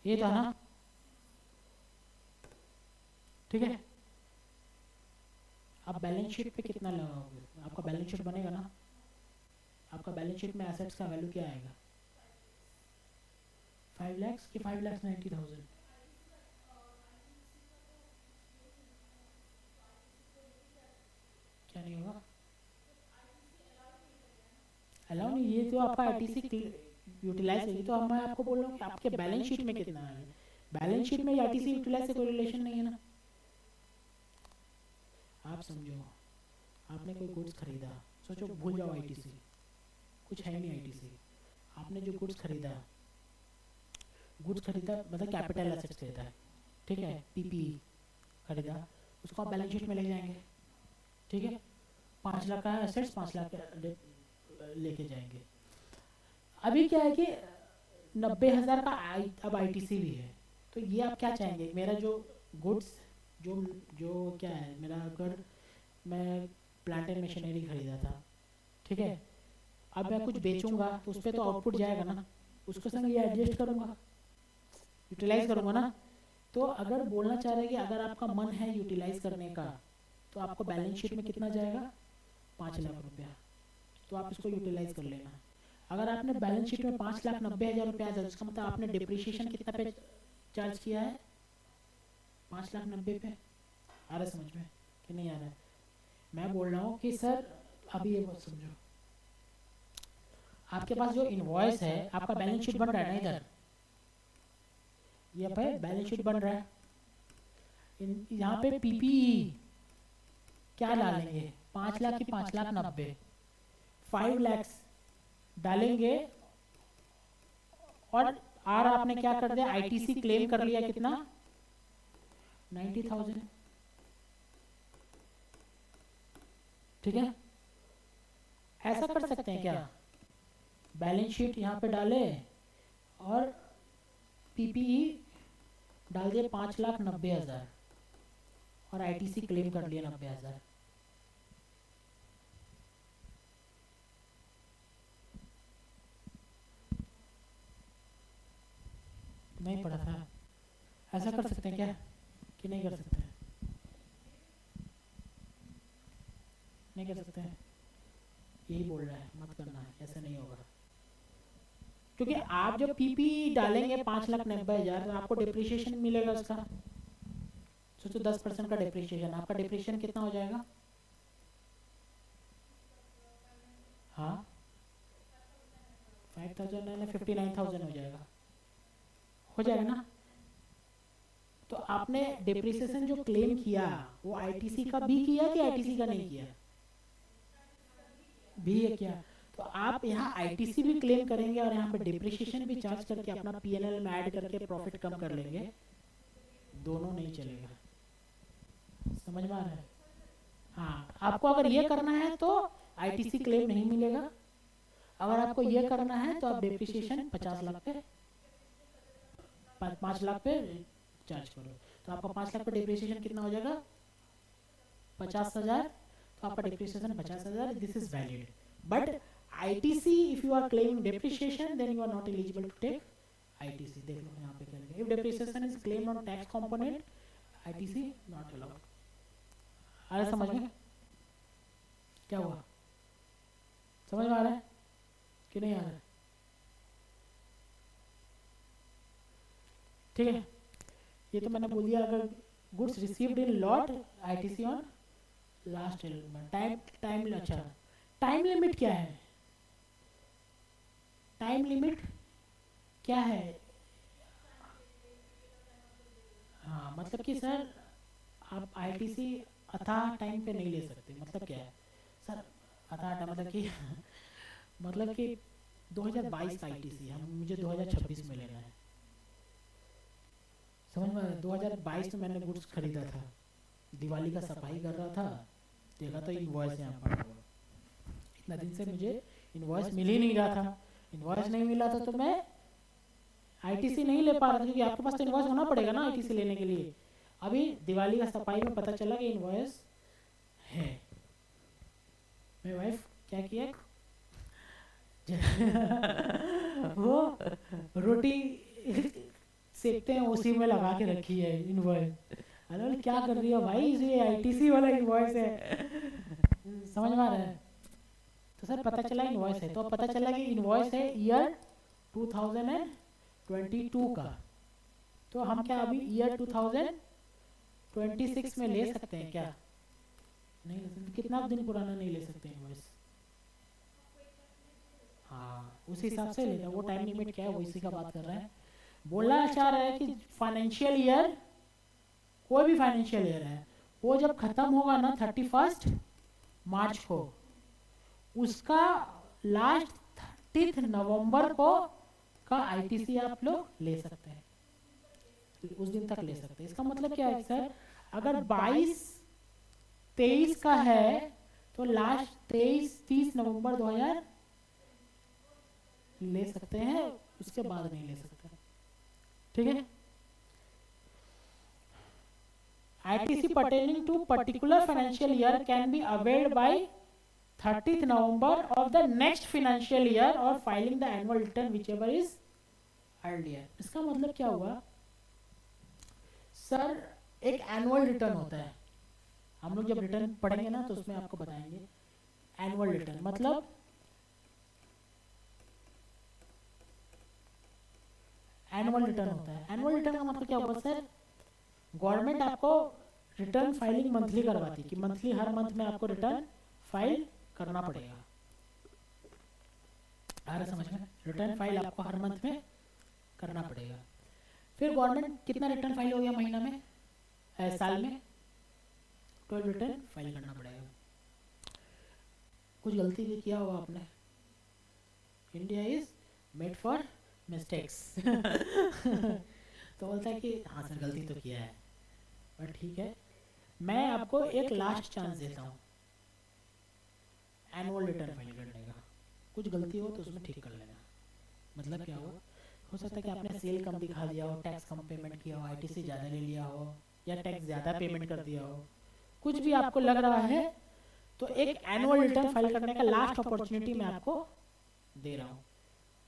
ये था ना, ठीक है। आप बैलेंस शीट पे कितना लगाओगे, आपका बैलेंस शीट बनेगा ना, आपका बैलेंस शीट में एसेट्स का वैल्यू क्या आएगा, 5 लाख कि 5,90,000, क्या नहीं होगा, अलाउ नहीं, ये तो आपका आईटीसी यूटिलाइज करेगी, तो मैं आपको बोल रहा हूँ कि आपके बैलेंस शीट में कितना है, बैलेंस शीट में आईटीसी यूटिलाइज से कोई रिलेशन नहीं है ना। आप समझो, आपने कोई गुड्स खरीदा, सोचो भूल जाओ आईटीसी, कुछ है नहीं आईटीसी, आपने जो गुड्स खरीदा मतलब कैपिटल एसेट्स खरीदा है, ठीक है, पीपी खरीदा, उसको आप बैलेंस शीट में ले जाएंगे, ठीक है, 5 लाख का एसेट्स 5 लाख लेके जाएंगे। अभी क्या है कि 90,000 का अब आईटीसी भी है, तो ये आप क्या चाहेंगे, मेरा जो गुड्स जो क्या है, मेरा अगर मैं प्लांट एंड मशीनरी खरीदा था, ठीक है, अब मैं कुछ बेचूंगा तो उस पर तो आउटपुट जाएगा ना, उसके संग ये एडजस्ट करूंगा, यूटिलाइज करूंगा ना। तो अगर बोलना चाह रहे हैं कि अगर आपका मन है यूटिलाइज करने का, तो आपको बैलेंस शीट में कितना जाएगा, 5 लाख रुपया, तो आप इसको यूटिलाइज कर लेना। अगर आपने बैलेंस शीट में 5,90,000 रुपया था, उसका मतलब आपने डिप्रिसिएशन कितना पे चार्ज किया है, 5,90,000 पे। आ रहा है समझ में कि नहीं आ रहा है? मैं बोल रहा हूँ कि सर अभी ये बात समझो, आपके पास जो इनवॉइस है, आपका बैलेंस शीट बन रहा है ना इधर, ये पे बैलेंस शीट बन रहा है, यहाँ पे पीपीई क्या डालेंगे, 5 लाख की 5,90,000, 5 लाख डालेंगे, और आर आपने क्या कर दिया, आईटीसी क्लेम कर लिया कितना, 90,000, ठीक है। ऐसा कर सकते हैं क्या, बैलेंस शीट यहाँ पे डाले और पीपीई डाल दिए 5,90,000 और आईटीसी क्लेम कर लिया 90,000। नहीं पढ़ा था, ऐसा कर सकते हैं क्या कि नहीं कर सकते, नहीं कर सकते हैं, यही बोल रहा है मत करना है, ऐसा नहीं होगा, क्योंकि आप जब पीपी डालेंगे 5,90,000 तो आपको डिप्रिसिएशन मिलेगा उसका, सोचो 10% का डिप्रिसिएशन, आपका डिप्रिसिएशन कितना हो जाएगा, हाँ 59,000 हो जाएगा ना। तो आपने डिप्रिसिएशन जो क्लेम किया वो आईटीसी का भी किया कि आईटीसी का नहीं किया, भी है क्या, तो आप यहाँ आईटीसी भी क्लेम करेंगे और यहाँ पे डिप्रिसिएशन भी चार्ज करके अपना पीएनएल में ऐड करके प्रॉफिट कम कर लेंगे, दोनों नहीं चलेगा, समझ में आ रहा है। हाँ, आपको अगर ये करना है तो आईटीसी क्लेम नहीं मिलेगा, अगर आपको ये करना है तो आप डिप्रिसिएशन 50 लाख पे 5 लाख पे चार्ज करो, तो आपका 5 लाख पे डिप्रिसिएशन कितना हो जाएगा, 50,000, तो आपका depreciation 50,000, this is valid, but ITC if you are claiming depreciation then you are not eligible to take ITC. देख लो यहाँ पे क्या लिखा है, if depreciation is claimed on tax component ITC not allowed. आ रहा है समझ में, क्या हुआ, समझ में आ रहा है कि नहीं आ रहा है, ठीक है। ये तो मैंने बोल दिया, अगर goods received in lot ITC on last element, time अच्छा, टाइम लिमिट क्या है, टाइम लिमिट क्या है, हाँ मतलब कि सर आप आईटीसी अथाह टाइम पे नहीं ले सकते। मतलब क्या है सर अथाह टाइम मतलब कि मतलब कि 2022 का आईटीसी हम मुझे 2026 में लेना है, समझ में? 2022 में मैंने गुड्स खरीदा था, दिवाली का सफाई कर रहा था, देखा तो इनवॉइस यहाँ पड़ा हुआ। इतना दिन से मुझे इनवॉइस मिल ही नहीं रहा था, इनवॉइस नहीं मिला था तो मैं आईटीसी नहीं ले पा रहा था, क्योंकि आपके पास तो इनवॉइस होना पड़ेगा ना आईटीसी लेने के लिए। अभी दिवाली का सफाई में पता चला कि इनवॉइस है। मेरी वाइफ क्या किया वो रोटी सेकते हैं उसी में लगा के रखी है इनवॉइस। अरे क्या कर रही है भाई, ये आईटीसी वाला इनवॉइस है, समझ में आ रहा है? तो सर पता चला इनवॉइस है, तो पता चला कि इनवॉइस है ईयर 2022 का। तो हम क्या अभी ईयर 2026 में ले सकते हैं क्या? नहीं ले सकते। कितना दिन पुराना नहीं ले सकते इनवॉइस? हाँ उस हिसाब से लेना, वो टाइम लिमिट क्या है वो इसी का बात कर रहे हैं। बोलना चाह रहा है कि फाइनेंशियल ईयर, कोई भी फाइनेंशियल ईयर है वो जब खत्म होगा ना 31 मार्च को, उसका लास्ट 30 नवंबर को का आईटीसी आप लोग ले सकते हैं, उस दिन तक ले सकते हैं। इसका मतलब क्या है सर, अगर 22-23 का है तो लास्ट 23-30 नवंबर 2000 ले सकते हैं, उसके बाद नहीं ले सकते। ठीक है? ITC pertaining to particular financial year can be availed by 30th November of the next financial year or filing the annual return whichever is earlier। इसका मतलब क्या हुआ सर, एक एनुअल रिटर्न होता है, हम लोग जब रिटर्न पढ़ेंगे ना तो उसमें आपको बताएंगे। एनुअल रिटर्न मतलब एनुअल रिटर्न होता है। एनुअल रिटर्न का मतलब क्या होगा सर, गवर्नमेंट आपको रिटर्न फाइलिंग मंथली करवाती है कि मंथली हर मंथ में आपको रिटर्न फाइल करना पड़ेगा। आ रहा समझ में? रिटर्न फाइल आपको हर मंथ में करना पड़ेगा। फिर गवर्नमेंट कितना रिटर्न फाइल हो गया महीना में, साल में 12 रिटर्न फाइल करना पड़ेगा। कुछ गलती भी किया होगा आपने, India is made for mistakes तो बोलता है कि हाँ सर गलती तो किया है, पर ठीक है मैं आपको एक लास्ट चांस देता हूँ एनुअल रिटर्न फाइल करने का। कुछ गलती हो तो उसमें ठीक कर लेना। मतलब क्या हो सकता है कि आपने सेल कम दिखा दिया हो, टैक्स कम पेमेंट किया हो, आईटीसी ज़्यादा ले लिया हो, या टैक्स ज़्यादा पेमेंट कर दिया हो, कुछ भी आपको लग रहा है तो एक एनुअल रिटर्न फाइल करने का लास्ट अपॉर्चुनिटी मैं आपको दे रहा हूँ।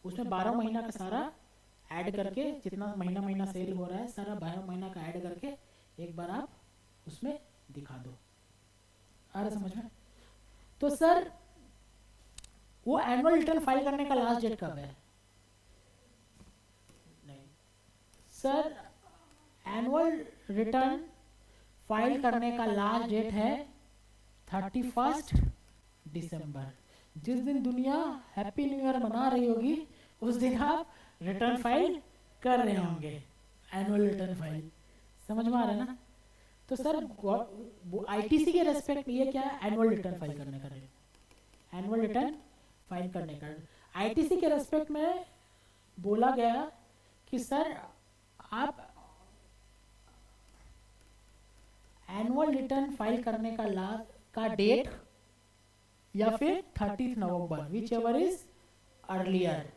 उसमें 12 महीना का सारा ऐड करके, जितना महीना महीना सेल हो रहा है सारा 12 महीना का ऐड करके एक बार आप उसमें दिखा दो। आ रहा समझ में? तो सर वो एनुअल रिटर्न फाइल करने का लास्ट डेट कब है? नहीं सर, एनुअल रिटर्न फाइल करने का लास्ट डेट है 31 दिसंबर। जिस दिन दुनिया हैप्पी न्यू ईयर मना रही होगी उस दिन आप रिटर्न फाइल कर रहे होंगे, एनुअल रिटर्न फाइल। समझ में आ रहा है ना? तो सर आईटीसी के रेस्पेक्ट ये क्या है, एनुअल रिटर्न फाइल करने का, एनुअल रिटर्न फाइल करने का। आईटीसी के रेस्पेक्ट में बोला गया कि सर आप एनुअल रिटर्न फाइल करने का डेट या फिर 30 नवंबर विच एवर इज अर्लियर,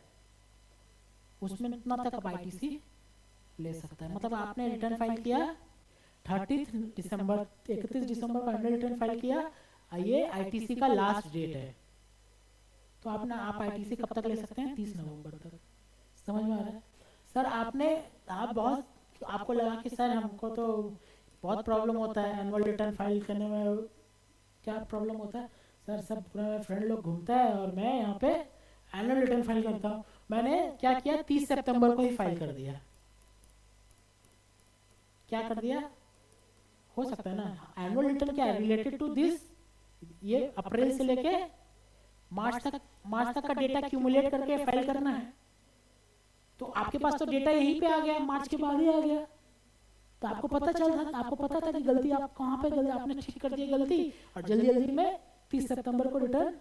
उसमें इतना तक आप आईटीसी ले सकता है। मतलब आपने रिटर्न फाइल किया 31 दिसंबर को एनुअल रिटर्न फाइल किया, ये आईटीसी का लास्ट डेट है, तो आप आईटीसी कब तक ले सकते हैं? 30 नवंबर तक। समझ में आ रहा है? सर आपको लगा कि सर हमको तो बहुत प्रॉब्लम होता है एनुअल रिटर्न फाइल करने में, क्या प्रॉब्लम होता है सर? सब पूरा फ्रेंड लोग घूमता है और मैं यहाँ पे एनुअल रिटर्न फाइल करता हूँ। मैंने क्या किया, 30 सितंबर को ही फाइल कर दिया। क्या कर दिया? हो सकता है ना, एनुअल रिटर्न क्या है, रिलेटेड टू दिस, ये अप्रैल से लेके मार्च तक का डेटा क्यूमुलेट करके फाइल करना है। तो आपके पास तो डेटा यहीं पे आ गया, मार्च के बाद ही आ गया। तो आपको पता था कि गलती आप कहाँ पे गलती आपने ठीक कर दी गलती, और जल्दी जल्दी में 30 सितंबर को रिटर्न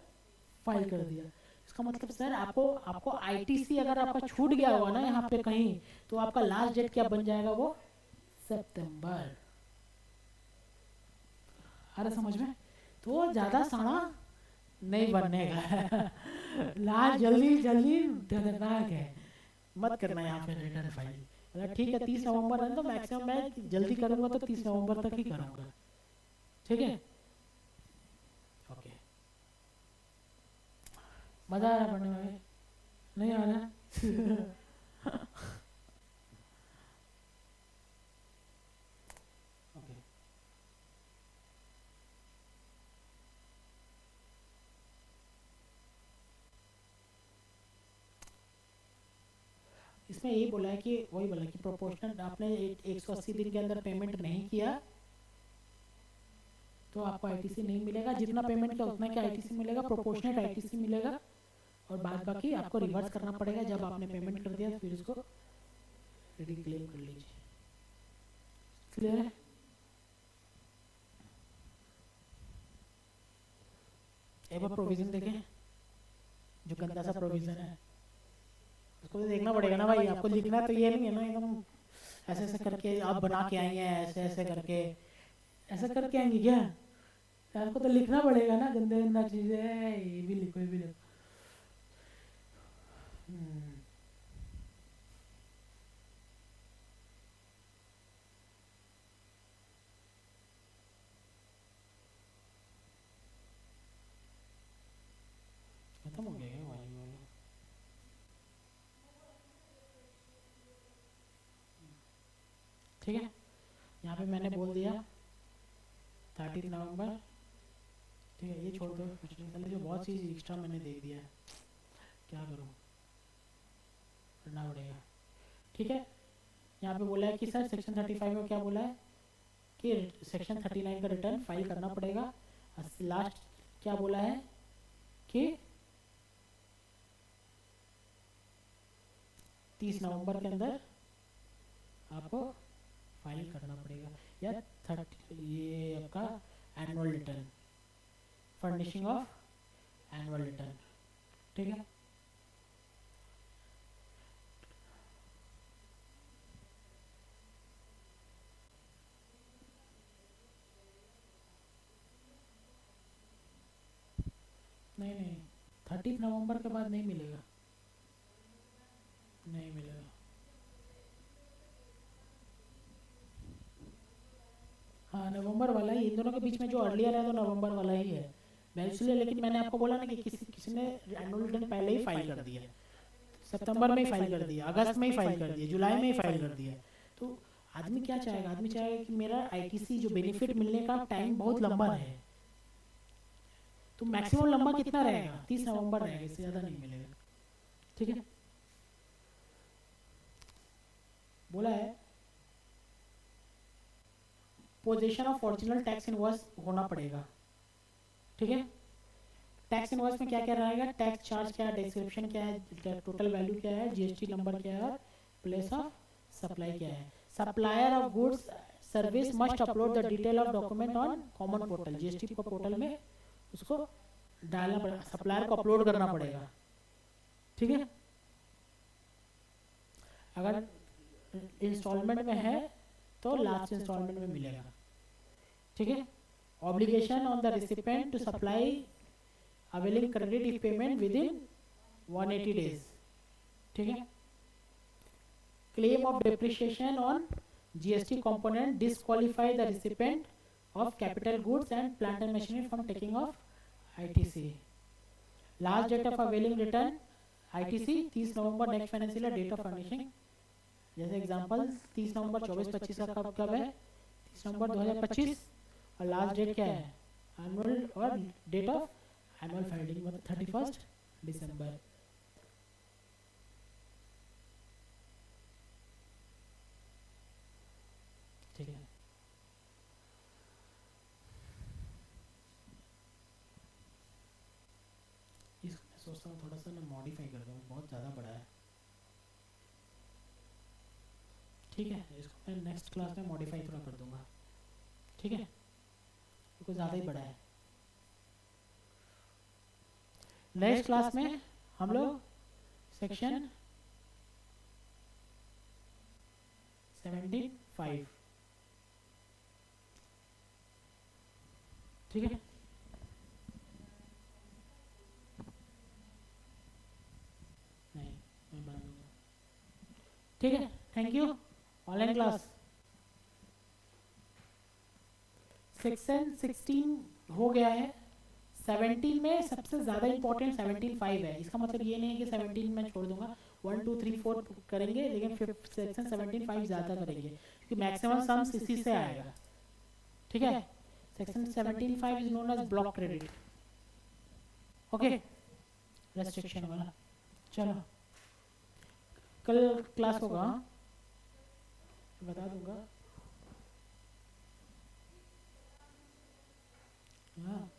फाइल कर दिया। इसका मतलब सर आपको आपको आईटीसी अगर आपका छूट गया हुआ ना यहाँ पे कहीं, तो आपका लास्ट डेट क्या बन जाएगा, वो सितंबर। अरे समझ में, तो ज्यादा सड़ा नहीं बनने का लास्ट जल्दी जल्दी खतरनाक है, मत करना यहाँ पे रिटर्न फाइल। अगर ठीक है 30 नवंबर है तो मैक्सिमम मैं जल्दी करूंगा तो 30 नवंबर तक ही करूंगा, ठीक है। ओके, मजा आ रहा पढ़ने में, नहीं आ रहा ओके, इसमें यही बोला है कि वही बोला कि प्रोपोर्शनल आपने 180 दिन के अंदर पेमेंट नहीं किया तो आपको आईटीसी नहीं मिलेगा, जितना पेमेंट किया उतना क्या आईटीसी मिलेगा, प्रोपोर्शनल आईटीसी मिलेगा, और बाद बाकी आपको रिवर्स करना पड़ेगा जब आपने पेमेंट कर दिया फिर इसको रिक्लेम कर लीजिए। क्लियर है? एक बार प्रोविजन देखें, जो गंदा सा प्रोविजन है उसको तो देखना पड़ेगा ना भाई, आपको लिखना तो ये नहीं है ना एकदम ऐसे ऐसे करके आप बना के आई हैं, ऐसे ऐसे करके ऐसा करके आएंगे क्या, आपको तो लिखना पड़ेगा ना, गंदे गंदा चीजें है, ये भी लिखो ये भी लिखो। खत्म हो गया क्या वाली वाला? ठीक है, यहाँ पे मैंने बोल दिया 30 नवंबर, ठीक है, ये छोड़ दो, कुछ नहीं चल, जो बहुत चीज़ एक्स्ट्रा मैंने दे दिया है, क्या करूँ, करना पड़ेगा। ठीक है, यहाँ पे बोला है कि सर सेक्शन 35 में क्या बोला है कि सेक्शन 39 का रिटर्न फाइल करना पड़ेगा। लास्ट क्या बोला है कि 30 नवंबर के अंदर आपको फाइल करना पड़ेगा, या 30 ये आपका annual return, furnishing of annual return, ठीक है। नहीं नहीं, 30 नवंबर के बाद नहीं मिलेगा, नहीं मिलेगा। हाँ नवंबर वाला ही, इन दोनों के बीच में जो अर्लियर है तो नवंबर वाला ही है, मैं इसलिए, लेकिन मैंने आपको बोला ना कि किसी ने एनुअल रिटर्न पहले ही फाइल कर दिया, सितंबर में ही फाइल कर दिया, अगस्त में ही फाइल कर दिया, जुलाई में ही फाइल कर दिया, तो आदमी क्या चाहेगा, आदमी चाहेगा कि मेरा आईटीसी जो बेनिफिट मिलने का टाइम बहुत लंबा है, तो मैक्सिमम लंबा कितना रहेगा, 30 नवंबर रहेगा, इससे ज़्यादा नहीं मिलेगा, ठीक है। बोला है position of original tax invoice होना पड़ेगा, ठीक है। टैक्स इनवॉइस में क्या क्या रहेगा, टैक्स चार्ज क्या है, डिस्क्रिप्शन क्या है, टोटल वैल्यू क्या है, जीएसटी नंबर क्या है, प्लेस ऑफ सप्लाई क्या है। Supplier of goods service must upload the detail of document on common portal, GST को पोर्टल में उसको डालना पड़ेगा, सप्लायर को अपलोड करना पड़ेगा, ठीक है। अगर इंस्टॉलमेंट में है तो लास्ट इंस्टॉलमेंट में मिलेगा, ठीक है। Obligation on the recipient to supply availing credit if payment within 180 days, ठीक है। Claim of depreciation on GST component disqualify the recipient of capital goods and plant and machinery from taking of ITC. Last date of availing return ITC 30 November next financial year, date of furnishing जैसे example 30 November 24-25 का कब है, 30 नवंबर 2025, और last date क्या है annual, और date of annual filing मतलब 31 दिसंबर। ठीक है, इसको सोचता हूँ थोड़ा सा ना मॉडिफाई कर दूँ, बहुत ज़्यादा बड़ा है, ठीक है, इसको मैं नेक्स्ट क्लास में मॉडिफाई थोड़ा कर दूंगा, ठीक है, क्योंकि ज़्यादा ही बड़ा है। नेक्स्ट क्लास में हम लोग सेक्शन 75, ठीक है, नहीं मैं बना दूंगा, ठीक है। Thank you. Online class section 16 हो गया है। 17 में सबसे ज़्यादा इंपॉर्टेंट 17.5 है। इसका मतलब ये नहीं है कि 17 में छोड़ दूंगा, 1 2 3 4 करेंगे, लेकिन सेक्शन 17.5 ज़्यादा करेंगे क्योंकि मैक्सिमम सम्स इसी से आएगा, ठीक है। Section 17.5 is known as block credit, okay, restriction वाला। चलो कल क्लास होगा, बता दूंगा, हाँ।